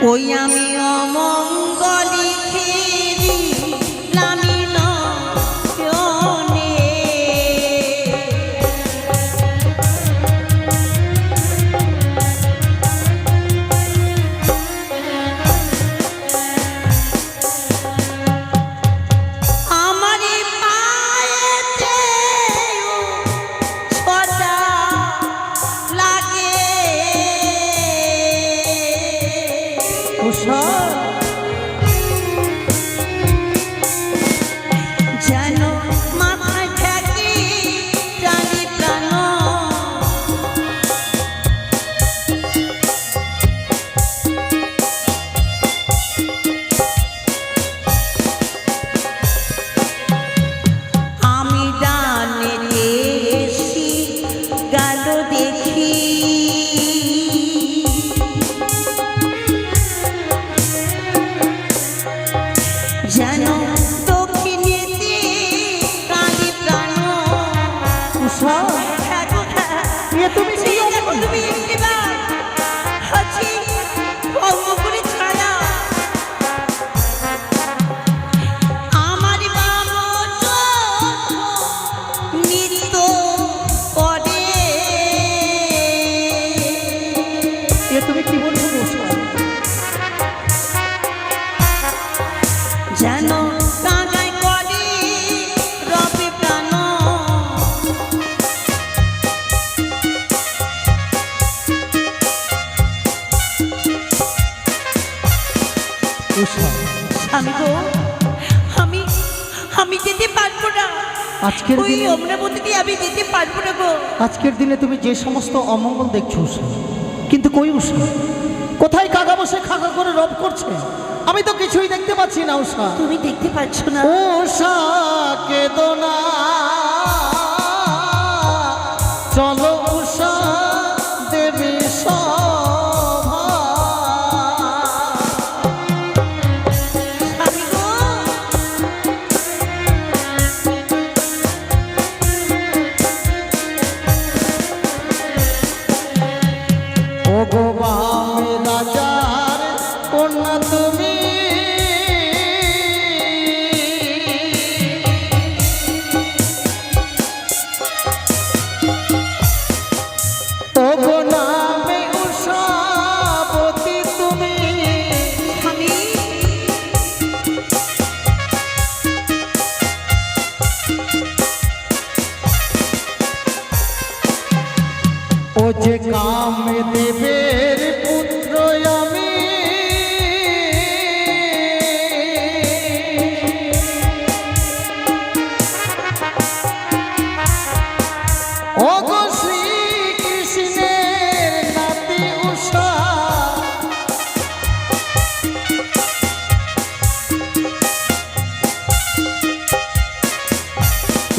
ওই আমি অমঙ্গলি খেরি নামি নয়নে, আমারে পায়েতে ছোট আমি একটিবার আছি অমঙ্গলের ছায়া। আমার বাম নিত্য পরে এ তুমি কি বলছো উষা? যেন কাঁগায় করে রবে প্রাণ। উষা, স্বামী গো, আমি আমি যেতে পারবো না। আজকের ওই দিনে অমরাবতীতে আমি যেতে পারবো না গো। আজকের দিনে তুমি যে সমস্ত অমঙ্গল দেখছো উষা, কিন্তু কই উষা? কোথায় কাকা বসে খাকা করে রব করছে? আমি তো কিছুই দেখতে পাচ্ছি না উষা। তুমি দেখতে পাচ্ছ না? উষা কেঁদো না, চলো উষা দেবী সভা। স্বামী গো, ও গো বামে রাজার কন্যা তুমি, ও গো নামে উষাবতী তুমি। স্বামী ও যে কামে দেবের পুত্র আমি, ও গো শ্রীকৃষ্ণের নাতি উষা।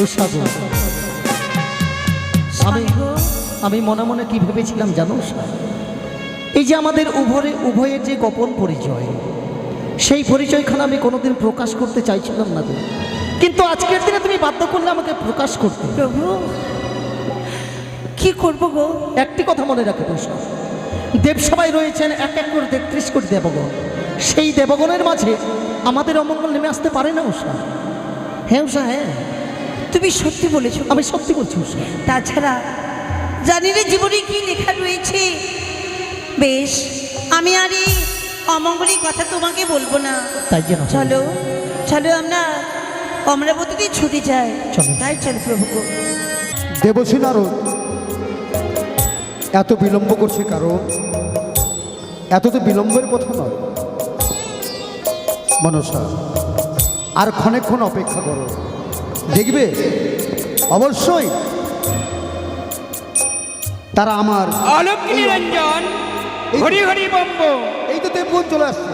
উষা গো, স্বামী গো, আমি মনে মনে কি ভেবেছিলাম জানো উষা? এই যে আমাদের উভয়ের যে গোপন পরিচয়, সেই পরিচয়খানা আমি কোনোদিন প্রকাশ করতে চাইছিলাম না গো। কিন্তু আজকের দিনে তুমি বাধ্য করলে আমাকে প্রকাশ করতে। প্রভু কি করবো গো? একটি কথা মনে রাখো উষা, দেবসভায় রয়েছেন এক এক করে 33 কোটি দেবগণ। সেই দেবগণের মাঝে আমাদের অমঙ্গল নেমে আসতে পারে না উষা। হ্যাঁ উষা, হ্যাঁ তুমি সত্যি বলেছো। আমি সত্যি বলছি উষা। তাছাড়া জানি না জীবনে কি লেখা রয়েছে। বেশ, আমি আর এই অমঙ্গলের কথা তোমাকে বলবো না। তাই যেন চলো চলো আমরা অমরাবতীতে ছুটে যাই। চলো। তাই চলো প্রভু গো। দেবশ্রী নারদ এত বিলম্ব করছে কারণ এত তো বিলম্বের কথা নয়। মনসা আর ক্ষণেক্ষণ অপেক্ষা করো, দেখবে অবশ্যই তারা আমার আলোক নিরঞ্জন হরি হরি বম্ব। এই তো দেবগণ চলে আসছে।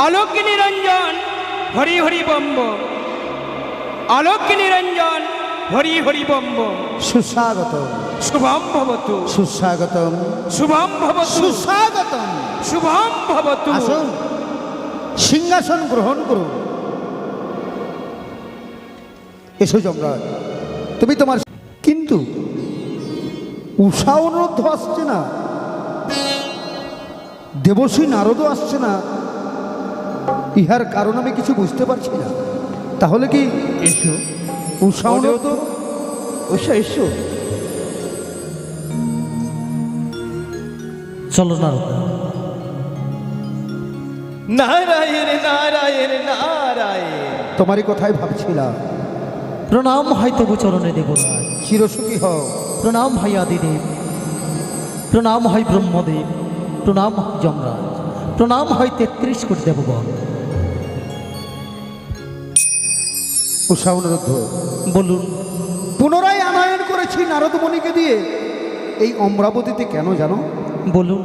আলোক নিরঞ্জন হরি হরি বম্ব। আলোক নিরঞ্জন হরি হরি বম্ব। সুস্বাগতম শুভম ভবতু সুস্বাগতম শুভম ভবতু সুস্বাগতম। শুভম ভবতু। আসুন, সিংহাসন গ্রহণ করুন। এসো যমরাজ, তুমি তোমার। কিন্তু উষা অনুরোধ আসছে না, দেবশ্রী নারদও আসছে না। ইহার কারণ আমি কিছু বুঝতে পারছি না। তাহলে কি এসো উষা অনুরোধ? উষা এসো। চলো নারদ। নারায়ণ নারায়ণ নারায়ণ। তোমারই কথাই ভাবছিলাম। প্রণাম হয় তবু চরণে দেবরাজ, চিরসুখী হও। প্রণাম হয় আদিদেব, প্রণাম হয় ব্রহ্মদেব, প্রণাম হয় যমরাজ, প্রণাম হয় 33 কোটি দেবগণ। উষা অনুরোধ বলুন। পুনরায় আনয়ন করেছি নারদমণিকে দিয়ে এই অমরাবতীতে। কেন জানো? বলুন।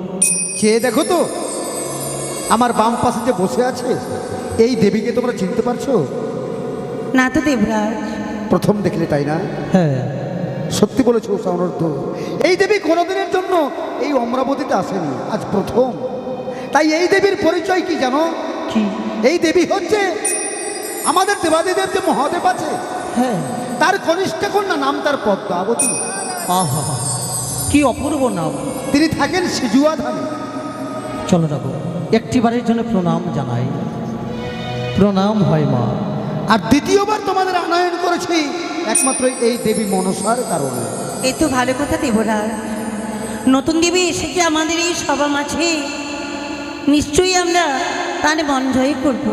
চেয়ে দেখো তো, আমার বাম পাশে যে বসে আছে এই দেবীকে তোমরা চিনতে পারছো? না তো দেবরাজ। প্রথম দেখলে তাই না? হ্যাঁ, সত্যি বলেছো উষা অনুরোধ। এই দেবী কোনোদিনের জন্য এই অমরাবতীতে আসেনি, আজ প্রথম। তাই এই দেবীর পরিচয় কি জানো? কি? এই দেবী হচ্ছে আমাদের দেবাদিদেব যে মহাদেব আছে হ্যাঁ। তার কনিষ্ঠ কন্যা, নাম তার পদ্মাবতী। আহা, কি অপূর্ব নাম। তিনি থাকেন সিজুয়া ধামে। চলো রাখো, একটিবারের জন্য প্রণাম জানাই। প্রণাম হয় মা। আর দ্বিতীয়বার তোমাদের আনয়ন করেছি একমাত্র এই দেবী মনসার কারণে। এ তো ভালো কথা দেবরাজ, নতুন দেবী এসেছে আমাদের এই সভা মাঝে, নিশ্চয়ই আমরা তার মন জয় করবো।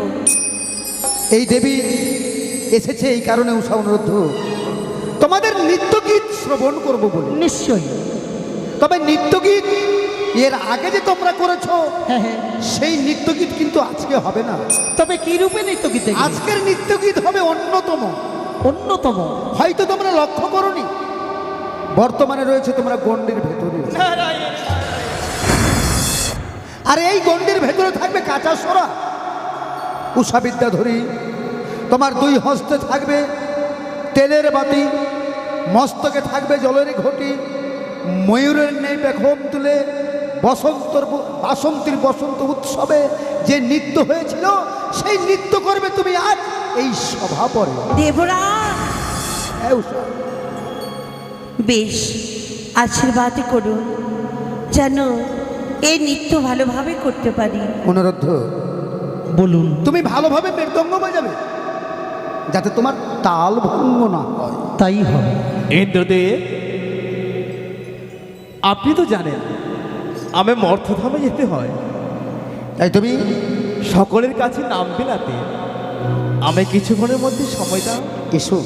এই দেবী এসেছে এই কারণে উষা অনুরোধ, তোমাদের নৃত্যগীত শ্রবণ করব বলে। নিশ্চয়ই। তবে নৃত্যগীত এর আগে যে তোমরা করেছো হ্যাঁ হ্যাঁ, সেই নৃত্যগীত কিন্তু আজকে হবে না। তবে কি রূপে নৃত্য গীতে? আজকের নৃত্যগীত হবে অন্যতম। অন্যতম। হয়তো তোমরা লক্ষ্য করোনি, বর্তমানে রয়েছে তোমরা গণ্ডির ভেতরে, আর এই গণ্ডির ভেতরে থাকবে কাঁচা সরা। উষা বিদ্যাধরী, তোমার দুই হস্তে থাকবে তেলের বাতি, মস্তকে থাকবে জলের ঘটি, ময়ূরের নেই পেখম তুলে বাসন্তীর বসন্ত উৎসবে যে নৃত্য হয়েছিল সেই নৃত্য করবে তুমি আজ এই সভা পরে। দেবরাজ হ্যাঁ উষা, বেশ, আশীর্বাদ করুন যেন এই নৃত্য ভালোভাবে করতে পারি। অনুরোধ, বলুন। তুমি ভালোভাবে মৃদঙ্গ বাজাবে যাতে তোমার তাল ভঙ্গ না হয়। তাই হবে। ইন্দ্রদেব, আপনি তো জানেন আমি মর্থধামে যেতে হয়, তাই তুমি সকলের কাছে নাম বিলাতে আমি কিছুক্ষণের মধ্যে সময় দাও। এসো,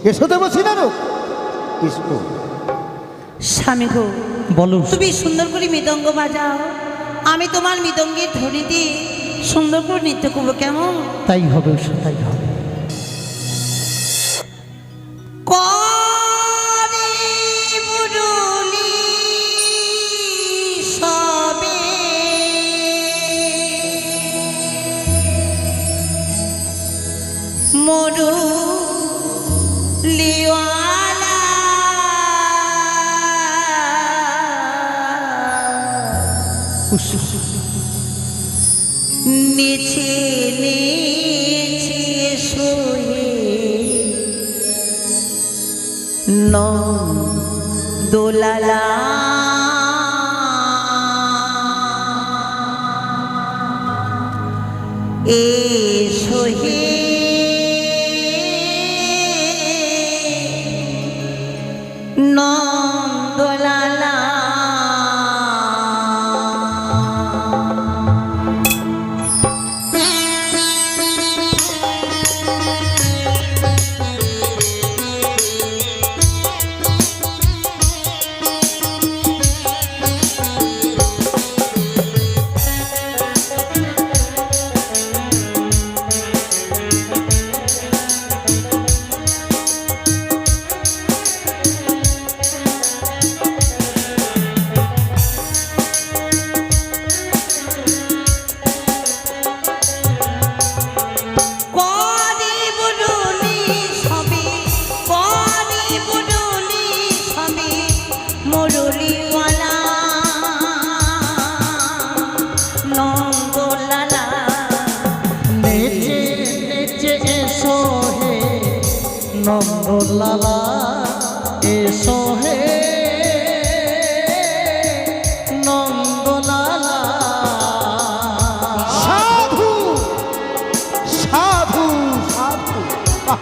এসো দেবশ্রী নারদ, এসো। স্বামী গো, বলো। তুমি সুন্দর করে মৃদঙ্গ বাজাও, আমি তোমার মৃদঙ্গের ধ্বনি দিয়ে সুন্দর করে নৃত্য করবো, কেমন? তাই হবে উষা, তাই হবে। করে মুরলি সবে মুরলিওয়ালা নেচে নেচে সোহে দোলালা এ সোহে নন্দলালা নন্দলালা এসো হে নন্দলালা। সাধু সাধু সাধু, বাহ।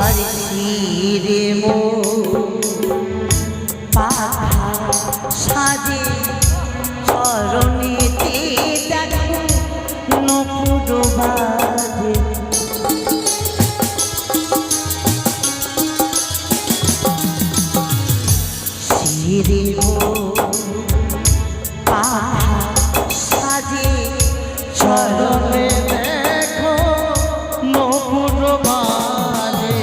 আর শিরে মো পাখা সাজে চরণেতে দেখো নপুর বাজে শিরে মো পাখা সাজে চরণে দেখো নপুর বাজে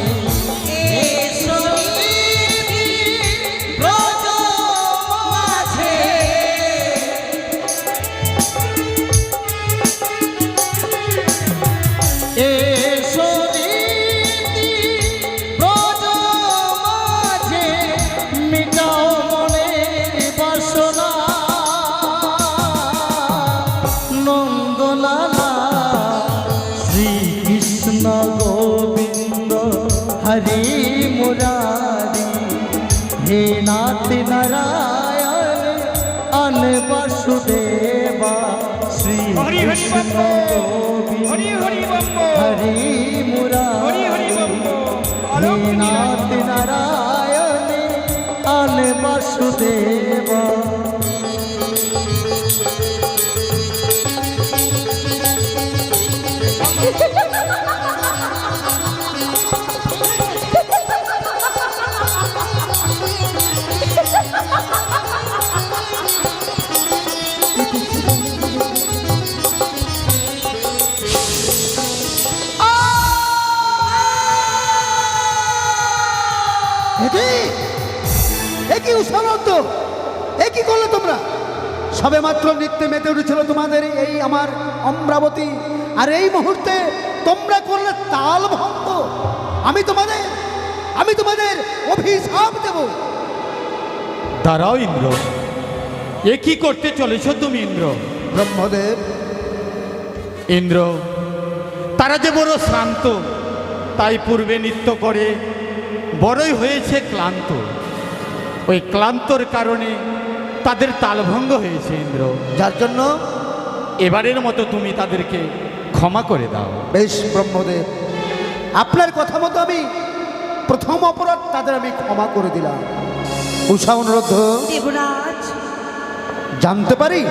এসো রীতি ব্রজ মাঝে মিটাও মনের বাসনা নন্দলালা শ্রীকৃষ্ণ গোবিন্দ হরি মুরারি হে নাথ নারায়ণ অন বাসুদেবা হরি হরি শ্রীকৃষ্ণ বম্ব হরি গোবিন্দ হরি বম্ব হরি হরি মুরারি হরি বম্ব হে আলোক নাথ নিরঞ্জন নারায়ণ অন বাসুদেবা একই উৎসানন্দ একই করলে তোমরা সবে মাত্র নৃত্যে মেতে উঠেছিল তোমাদের এই আমার অমরাবতী আর এই মুহূর্তে তোমরা করলে তাল ভঙ্গ আমি তোমাদের অভিশাপ দেব দাঁড়াও ইন্দ্র, এ কি করতে চলেছ তুমি ইন্দ্র? ব্রহ্মদেব ইন্দ্র, তারা যে বড় শ্রান্ত, তাই পূর্বে নৃত্য করে বড়ই হয়েছে ক্লান্ত। ওই ক্লান্তর কারণে তাদের তালভঙ্গ হয়েছে ইন্দ্র। যার জন্য এবারের মতো তুমি তাদেরকে ক্ষমা করে দাও। বেশ ব্রহ্মদেব, আপনার কথা মতো আমি প্রথম অপরাধ তাদের আমি ক্ষমা করে দিলাম। উষা অনুরোধ দেবরাজ, জানতে পারি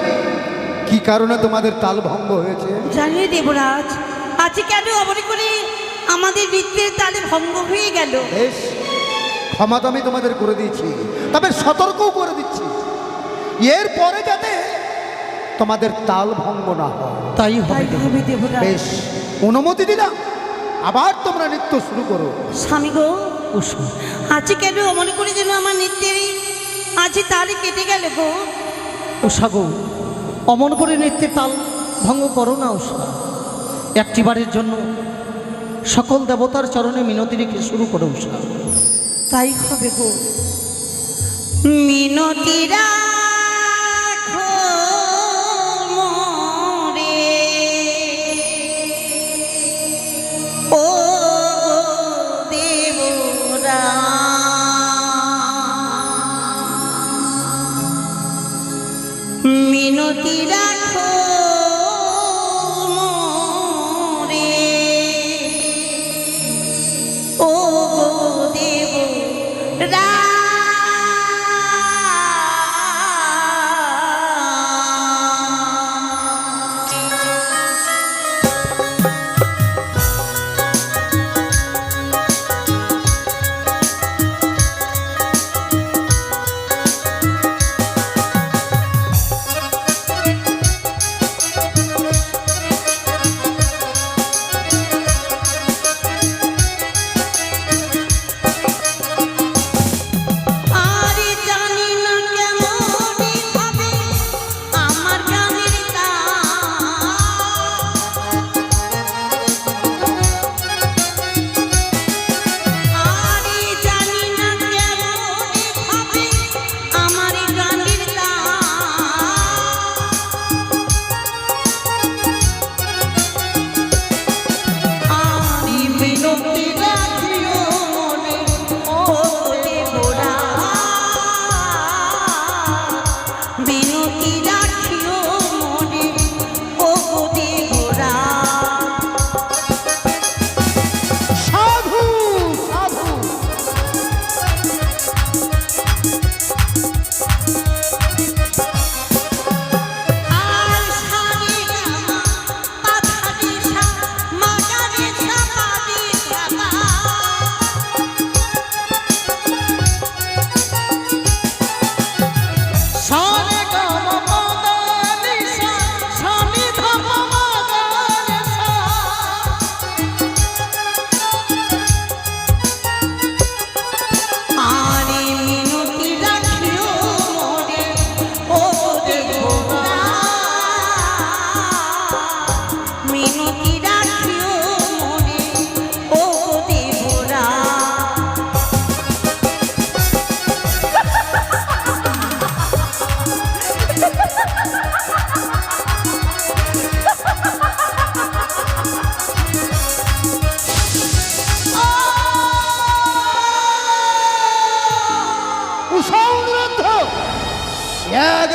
কি কারণে তোমাদের তাল ভঙ্গ হয়েছে? জানি দেবরাজ, আজ কেন অমনি করে আমাদের নৃত্যের তালে ভঙ্গ হয়ে গেল? বেশ, ক্ষমা তো আমি তোমাদের করে দিয়েছি, তবে সতর্কও করে দিচ্ছি এর পরে যাতে তোমাদের তাল ভঙ্গ না হয়। তাই হবে তাই হবে দেবরাজ। বেশ, অনুমতি দিলাম, আবার তোমরা নৃত্য শুরু করো। স্বামী গো, উষা আজ কেন অমনি করে যেন আমার নৃত্যের আজ তালে কেটে গেল গো? উষা গো, অমন করে নৃত্যের তাল ভঙ্গ করো না উষা। একটিবারের জন্য সকল দেবতার চরণে মিনতি রেখে শুরু করো উষা। তাই হবে গো। মিনতি রাখো মোরে, ও দেবরা, মিনতি রাখো মোরে, ও দেবরা।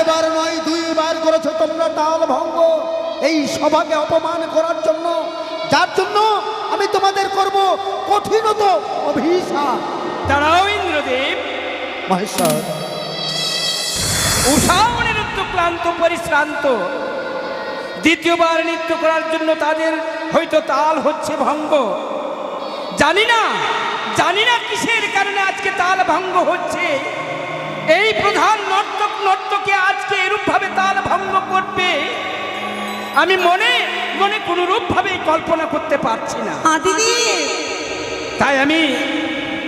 একবার নয় দুইবার করেছো তোমরা তাল ভঙ্গ এই সভাকে অপমান করার জন্য, যার জন্য আমি তোমাদের করব কঠিনত অভিশাপ। দাঁড়াও ইন্দ্রদেব। মহেশ্বর, উষাও অনিরুদ্ধ ক্লান্ত পরিশ্রান্ত, দ্বিতীয়বার নৃত্য করার জন্য তাদের হয়তো তাল হচ্ছে ভঙ্গ। জানি না কিসের কারণে আজকে তাল ভঙ্গ হচ্ছে। এই প্রধান নর্তকে আজকে এরূপভাবে তাল ভঙ্গ করবে আমি মনে মনে কোনরূপভাবে কল্পনা করতে পারছি না। দিদি তাই আমি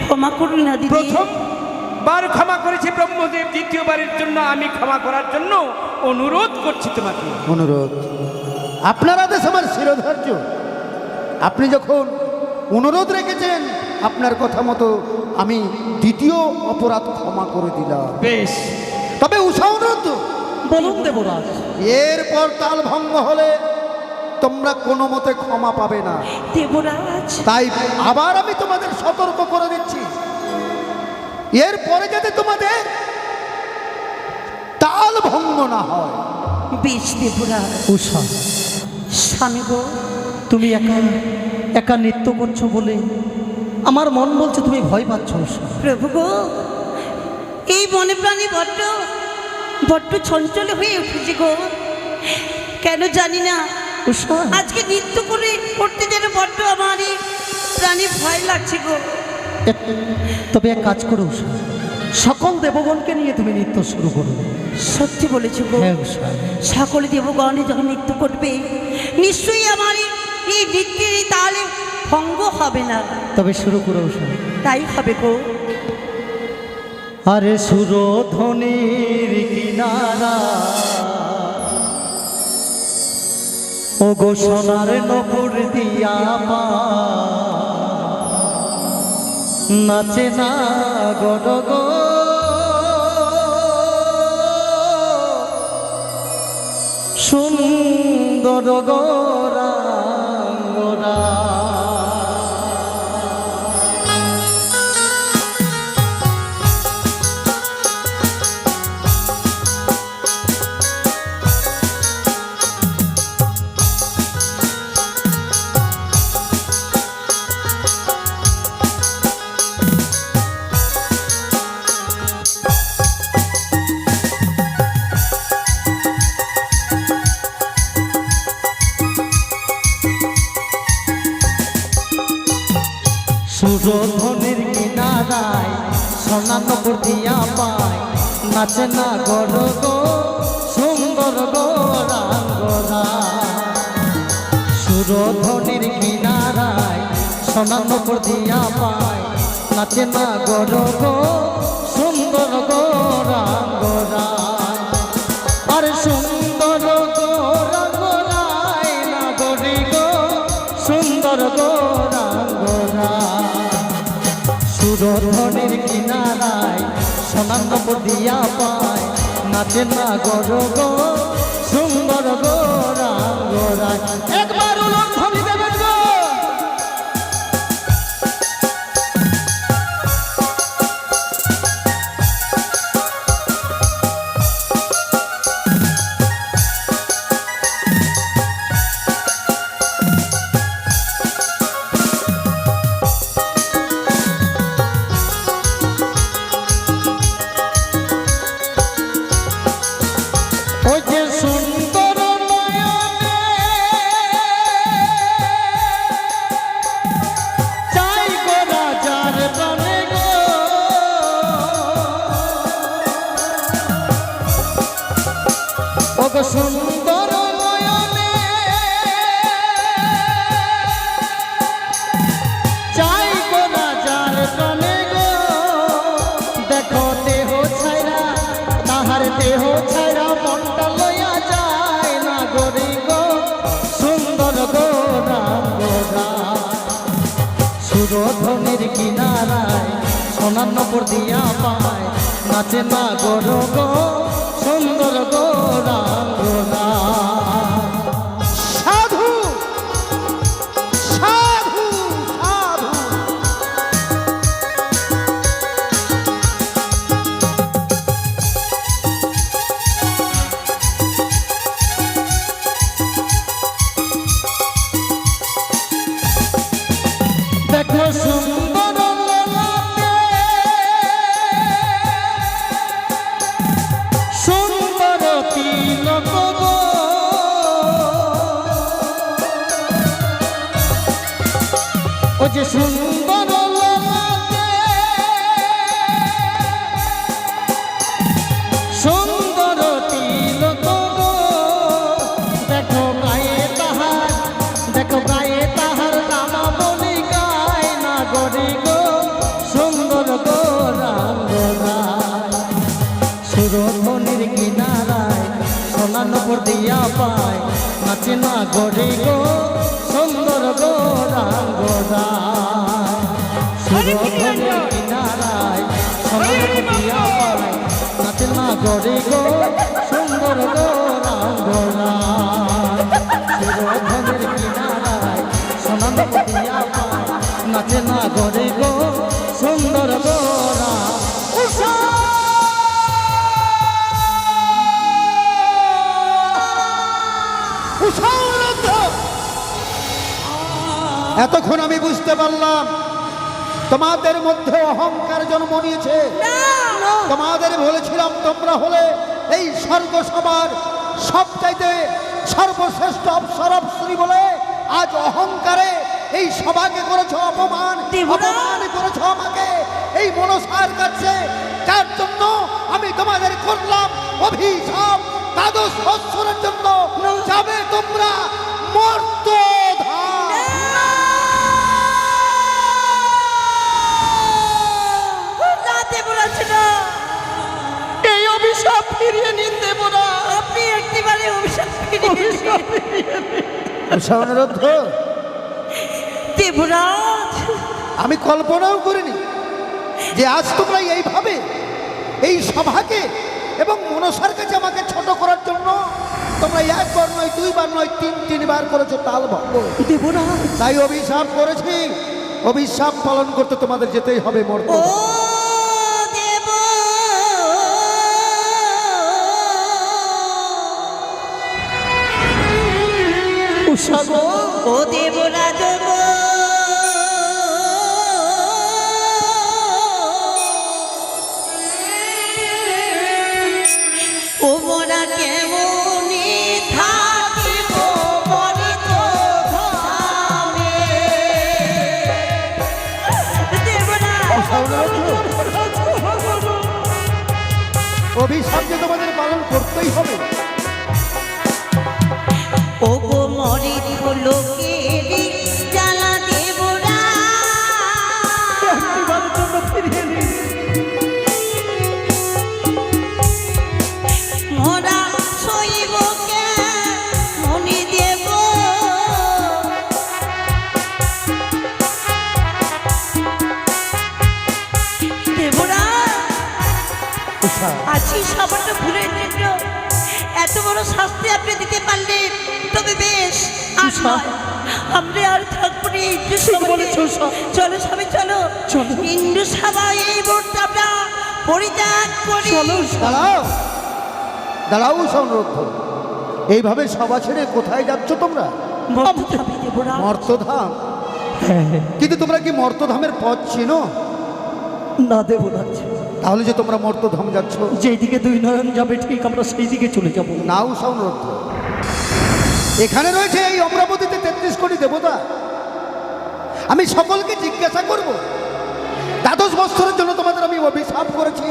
ক্ষমা করুন না দিদি। প্রথমবার ক্ষমা করেছি ব্রহ্মদেব, দ্বিতীয়বারের জন্য আমি ক্ষমা করার জন্য অনুরোধ করছি তোমাকে। অনুরোধ, আপনার আদেশ আমার শিরোধার্য। আপনি যখন অনুরোধ রেখেছেন, আপনার কথা মতো আমি দ্বিতীয় অপরাধ ক্ষমা করে দিলাম। বেশ, তবে উষা অনুরোধ, বলুন দেবরাজ। এরপর তাল ভঙ্গ হলে তোমরা কোনো মতে ক্ষমা পাবে না। দেবরাজ, তাই আবার আমি তোমাদের সতর্ক করে দিচ্ছি, এরপরে যাতে তোমাদের তাল ভঙ্গ না হয়। বেশ দেবরাজ। উষা, স্বামী গো, তুমি একা একা নৃত্য করছো বলে আমার মন বলছে তুমি ভয় পাচ্ছ। উষা, প্রভু গো, এই মনে প্রাণী বড্ড চঞ্চল হয়ে উঠেছে গো। কেন জানি না, উষা, আজকে নৃত্য করতে যেন বড্ড আমার এই প্রাণী ভয় লাগছে গো। তবে এক কাজ করো উষা, সকল দেবগণকে নিয়ে তুমি নৃত্য শুরু করো। সত্যি বলেছ গো। হ্যাঁ উষা, সকলে দেবগণে যখন নৃত্য করবে, নিশ্চয়ই আমার এই নৃত্যের এই তালে ভঙ্গ হবে না। তবে শুরু করো উষা। তাই হবে গো। আরে সুরধ্বনির কিনারা ও গো সোনার নপুর দিয়া পা নাচে না গড গো সুন্দর গোরা। সুরধ্বনির কিনারায় সোনা নপুর দিয়া পায় নাচে না গর গো সুন্দর গোরা। সুরধ্বনির কিনারায় সোনা নপুর দিয়া পায় নাচে না গর গো সুন্দর গোরা। আরে সুন্দর গোরায় না গরি গো সুন্দর গোরা। সুরধ্বনির কিনারায় সোনার নপুর দিয়া পায় নাচে না গর গো সুন্দর গোরা। একবার উলধ্বনি দেবেন গো। ওই যে সুন্দর নয়নে চাই গো রাজার প্রাণে গো। ও গো সুন্দর নয়নে চাই গো রাজার প্রাণে গো। দেখো দেহ ছাইরা তাহার দেহ ছাইরা মনটা লইয়া যায় না গরি গো সুন্দর গোরা। সুরধ্বনির কিনারায় সোনার নপুর দিয়া পায় নাচে না গর গো সুন্দর গোরা। সাধু সাধু সাধু, ও যে সুন্দর লোকে সুন্দর তিলক গো, দেখো গায়ে তাহার, দেখো গায়ে তাহার নাম বলি গায় না গরি গো, সুন্দর গো রাঙ্গরায় সুরধনির কিনারায় সোনার নূপুর দিয়া পায়, নাচে না গরি গো, সুন্দর গো রাঙ্গরায় সুরধনির কিনারায় সোনার নূপুর দিয়া পায়, নাচে না গরি গো, সুন্দর গো রাঙ্গরায় সুরধনির কিনারায় সোনার নূপুর দিয়া পায়, নাচে না গরি গো, সুন্দর গো এতক্ষণ আমি বুঝতে পারলাম তোমাদের মধ্যে অহংকার জন্ম নিয়েছে। তোমাদের বলেছিলাম তোমরা হলে এই স্বর্গসভার সবচাইতে সর্বশ্রেষ্ঠ অপ্সরী বলে, আজ অহংকারে এই সভাকে করেছো অপমান, অপমান করেছো আমাকে এই মনসার কাছে, যার জন্য আমি তোমাদের করলাম অভিশাপ। 12 বৎসরের জন্য যাবে তোমরা মর্তধাম। এই অভিশাপ ফিরিয়ে নিন দেবরা, আপনি একটিবারে অভিশাপ অনুরোধ দেবরাজ, আমি কল্পনাও করিনি যে আজ তোমরা এইভাবে এই সভাকে এবং মনসার কাছে আমাকে ছোট করার জন্য তোমরা একবার নয়, দুইবার নয়, তিনবার করেছো তাল ভঙ্গ। তাই অভিশাপ করেছি, অভিশাপ পালন করতে তোমাদের যেতেই হবে মর্ত। ও দেব ও দেবরাজ গো, ও মোরা কেমনে থাকিব মরিত ধামে। অভিশাপ যে তোমাদের পালন করতেই হবে। ও গো মরিত লোকেরি জ্বালা দেবরা, মোরা সইব কে মনি দেব, দেবরা আছি সামান্য ভুলের জন্য এত বড় শাস্তি আপনি দিতে পারলেন, তবে বেশ আর নয়, আমরা আর থাকবো না ইন্দ্র সভায়। চলো সবাই চলো, ইন্দ্র সভায় এই মুহূর্তে আমরা পরিত্যাগ করি। দাঁড়াও দাঁড়াও অনুরোধ, এইভাবে সভা ছেড়ে কোথায় যাচ্ছ তোমরা? মর্তধামে দেবরাজ। মর্তধাম? কিন্তু তোমরা কি মর্তধামের পথ চিনো? না দেবরাজ, তাহলে যে তোমরা মর্তধাম যাচ্ছ, যেদিকে দুই নয়ন যাবে ঠিক আমরা সেই দিকে চলে যাব। নাও অনুরোধ, এখানে রয়েছে এই অমরাবতীতে 33 কোটি দেবতা। আমি সকলকে জিজ্ঞাসা করব, 12 বৎসরের জন্য তোমাদের আমি অভিশাপ করেছি,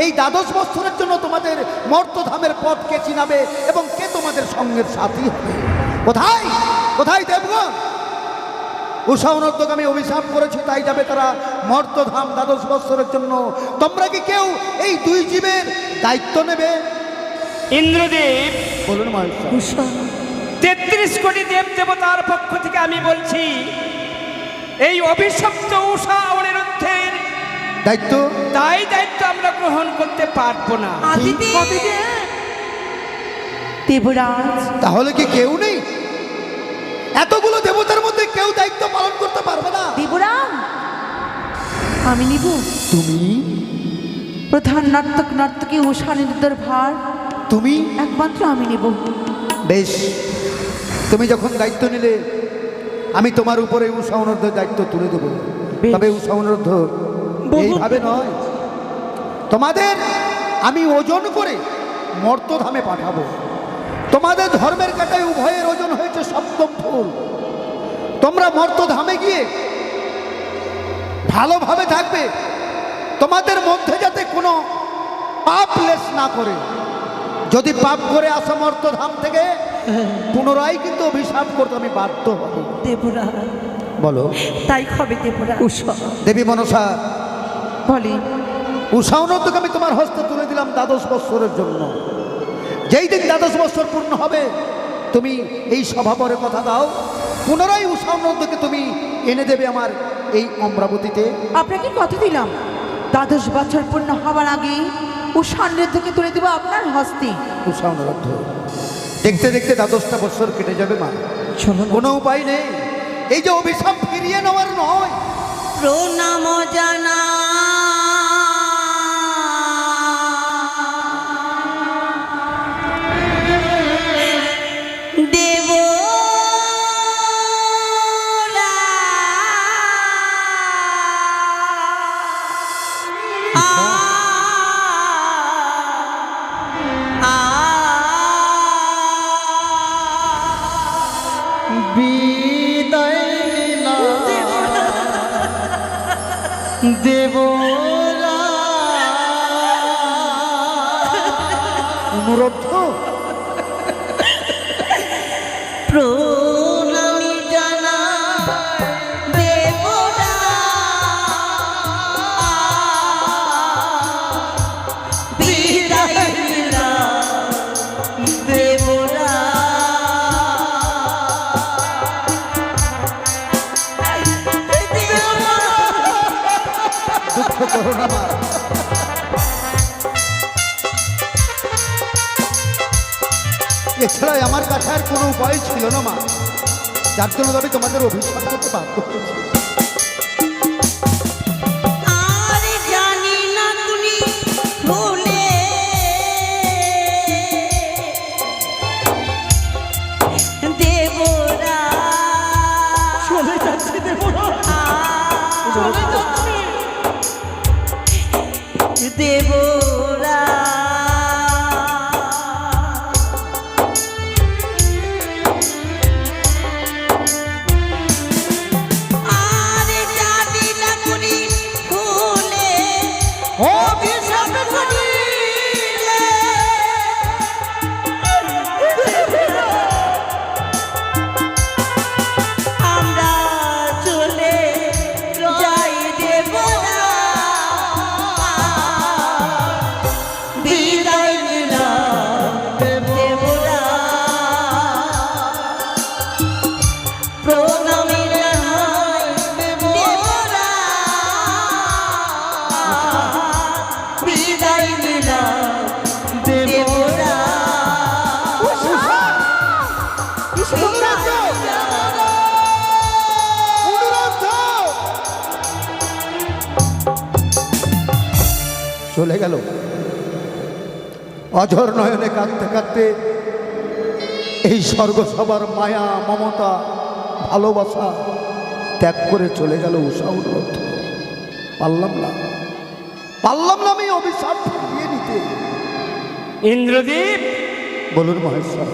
এই 12 বৎসরের জন্য তোমাদের মর্তধামের পথ কে চিনাবে এবং কে তোমাদের সঙ্গের সাথী হবে? কোথায় কোথায় দেবগণ? উষা অনর্দকে আমি অভিশাপ করেছি, তাই যাবে তারা মর্তধাম 12 বৎসরের জন্য। তোমরা কি কেউ এই 2 জীবের দায়িত্ব নেবে? ইন্দ্রদেব, বলুন মহেশ্বর। 33 কোটি দেব দেবতার পক্ষ থেকে আমি বলছি, এই অভিশপ্ত উষা অনিরুদ্ধের দায়িত্ব দায়িত্ব আমরা গ্রহণ করতে পারবো না। দেবরাজ, তাহলে কি কেউ নেই? এতগুলো দেবতার মধ্যে কেউ দায়িত্ব পালন করতে পারবে না? দেবরাজ আমি নিব। তুমি প্রধান নর্তকী উষা নিরুদ্ধের ভার তুমি একমাত্র আমি নেব। বেশ, তুমি যখন দায়িত্ব নিলে আমি তোমার উপরে উষা অনর্ধের দায়িত্ব তুলে দেবো। বেশ। তবে উষা অনর্ধ এইভাবে নয়, তোমাদের আমি ওজন করে মর্তধামে পাঠাবো। তোমাদের ধর্মের কাটায় উভয়ের ওজন হয়েছে সপ্তম ফুল। তোমরা মর্তধামে গিয়ে ভালোভাবে থাকবে, তোমাদের মধ্যে যাতে কোনো পাপ লেশ না করে। যদি পাপ করে অসমর্থ ধাম থেকে পুনরায় কিন্তু অভিশাপ করতে আমি বাধ্য হব। দেবরা, বলো। তাই হবে দেবরা। দেবী মনসা, বলি উষা অনন্তকে আমি তোমার হস্তে তুলে দিলাম 12 বৎসরের জন্য। যেই দিন 12 বৎসর পূর্ণ হবে, তুমি এই সভাপরে কথা দাও, পুনরায় উষা অনন্তকে তুমি এনে দেবে আমার এই অমরাবতীতে। আপনাকে কথা দিলাম 12 বছর পূর্ণ হওয়ার আগে উষান্নের থেকে তুলে দেবো আপনার হস্তে। উষা অনন্ত দেখতে দেখতে 12টা বছর কেটে যাবে মা, কোনো উপায় নেই। এই যে অভিশাপ ফিরিয়ে নেওয়ার নয়, প্রণাম জানা বিদায় দেবরা অনুরোধ প্রণামী জানা দেবরা বিদায় দেবরা দুঃখ করো না মা। এছাড়া আমার কাছে আর কোনো উপায় ছিল না মা, যার জন্য আমি তোমাদের অভিশাপ করতে বাধ্য হয়েছি। আর জানি না তুমি ভুলে দেবরা চলে যাচ্ছে দেবরা, চলে যাচ্ছে। দেবরা আর জানি না তুমি ভুলে অভিশাপ করিলে আমরা চলে যাই দেবরা বিদায় নিলাম দেবরা প্রণামী জানাই দেবরা বিদায় নিলাম দেবরা চলে গেল অঝর নয়নে কাঁদতে কাঁদতে। এই স্বর্গসভার মায়া মমতা ভালোবাসা ত্যাগ করে চলে গেল উষা অনুরোধ। পারলাম না আমি অভিশাপ ফিরিয়ে নিতে। ইন্দ্রদীপ, বলুন মহেশ্বর।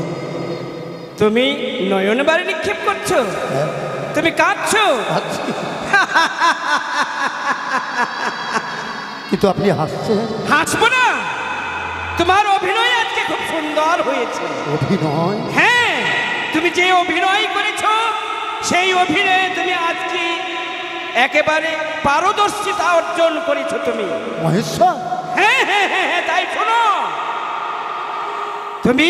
তুমি নয়ন বাড়ি নিক্ষেপ করছো, হ্যাঁ, তুমি কাঁদছো। আচ্ছা। কিন্তু আপনি হাসছেন। হাসবো না, তোমার অভিনয় আজকে খুব সুন্দর হয়েছে। অভিনয়? হ্যাঁ, তুমি যে অভিনয় করেছো সেই অভিনয়ে তুমি আজকে একেবারে পারদর্শিতা অর্জন করেছো তুমি। মহেশ্বর, হ্যাঁ হ্যাঁ হ্যাঁ হ্যাঁ, তাই শোনো, তুমি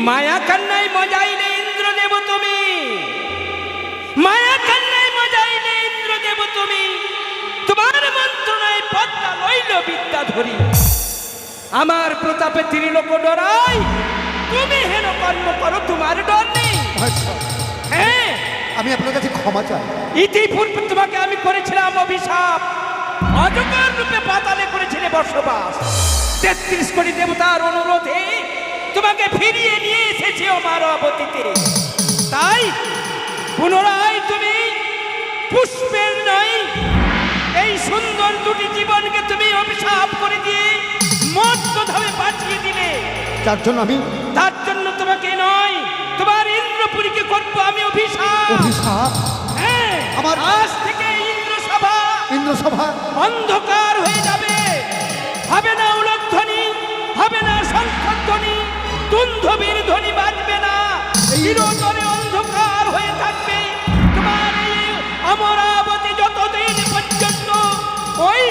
মায়া কান্নায় মজাইলে ইন্দ্রদেব, তুমি মায়া কান্নায় মজাইলে ইন্দ্রদেব, তুমি তোমার মন্ত্রণায় পদ্মা লইল বিদ্যা ধরি। আমার প্রতাপে ত্রিলোক ডরাই, তুমি হেন কর্ম করো, তোমার ডর নেই। মহেশ্বর, হ্যাঁ, আমি আপনার কাছে ক্ষমা চাই। ইতিপূর্বে তোমাকে আমি করেছিলাম অভিশাপ, অজগর রূপে পাতালে করেছিলে বসবাস। 33 কোটি দেবতার অনুরোধে তোমাকে ফিরিয়ে নিয়ে এসেছি অমরাবতীতে। তাই পুনরায় তুমি পুষ্পের নয়, এই সুন্দর দুটি জীবনকে তুমি অভিশাপ করে দিয়ে মর্তধামে পাঠিয়ে দিলে। তার জন্য তোমাকে নয়, তোমার ইন্দ্রপুরীকে করবো আমি অভিশাপ। অভিশাপ? হ্যাঁ, আমার আজ থেকে ইন্দ্রসভা ইন্দ্রসভা অন্ধকার হয়ে যাবে, হবে না উলধ্বনি, হবে না শঙ্খধ্বনি, দুন্ধবীর ধ্বনি বাজবে না, চিরতরে অন্ধকার হয়ে থাকবে তোমার এই অমরাবতী যতদিন পর্যন্ত ওই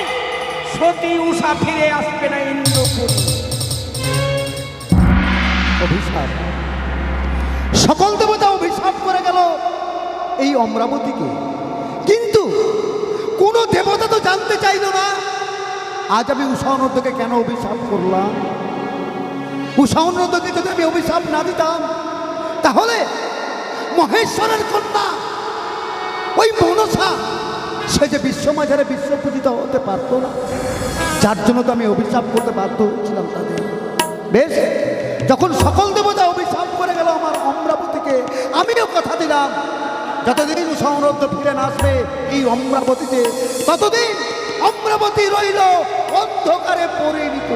সতী উষা ফিরে আসবে না ইন্দ্রপুরী। অভিশাপ, সকল দেবতা অভিশাপ করে গেল এই অমরাবতীকে, কিন্তু কোনো দেবতা তো জানতে চাইল না আজ আমি উষা অনর্দকে কেন অভিশাপ করলাম। উষা অনর্দকে যদি আমি অভিশাপ না দিতাম তাহলে মহেশ্বরের কন্যা ওই মনসা সে যে বিশ্বমাঝারে বিশ্বপূজিত হতে পারতো না, যার জন্য তো আমি অভিশাপ করতে বাধ্য হয়েছিলাম তাদের। বেশ, যখন সকল দেবতা অভিশাপ করে গেল আমার অমরাবতীকে, আমিও কথা দিলাম যতদিন উষা অনর্দ ফিরে না আসবে এই অমরাবতীতে, ততদিন অমরাবতী রইল অন্ধকারে পরিণত।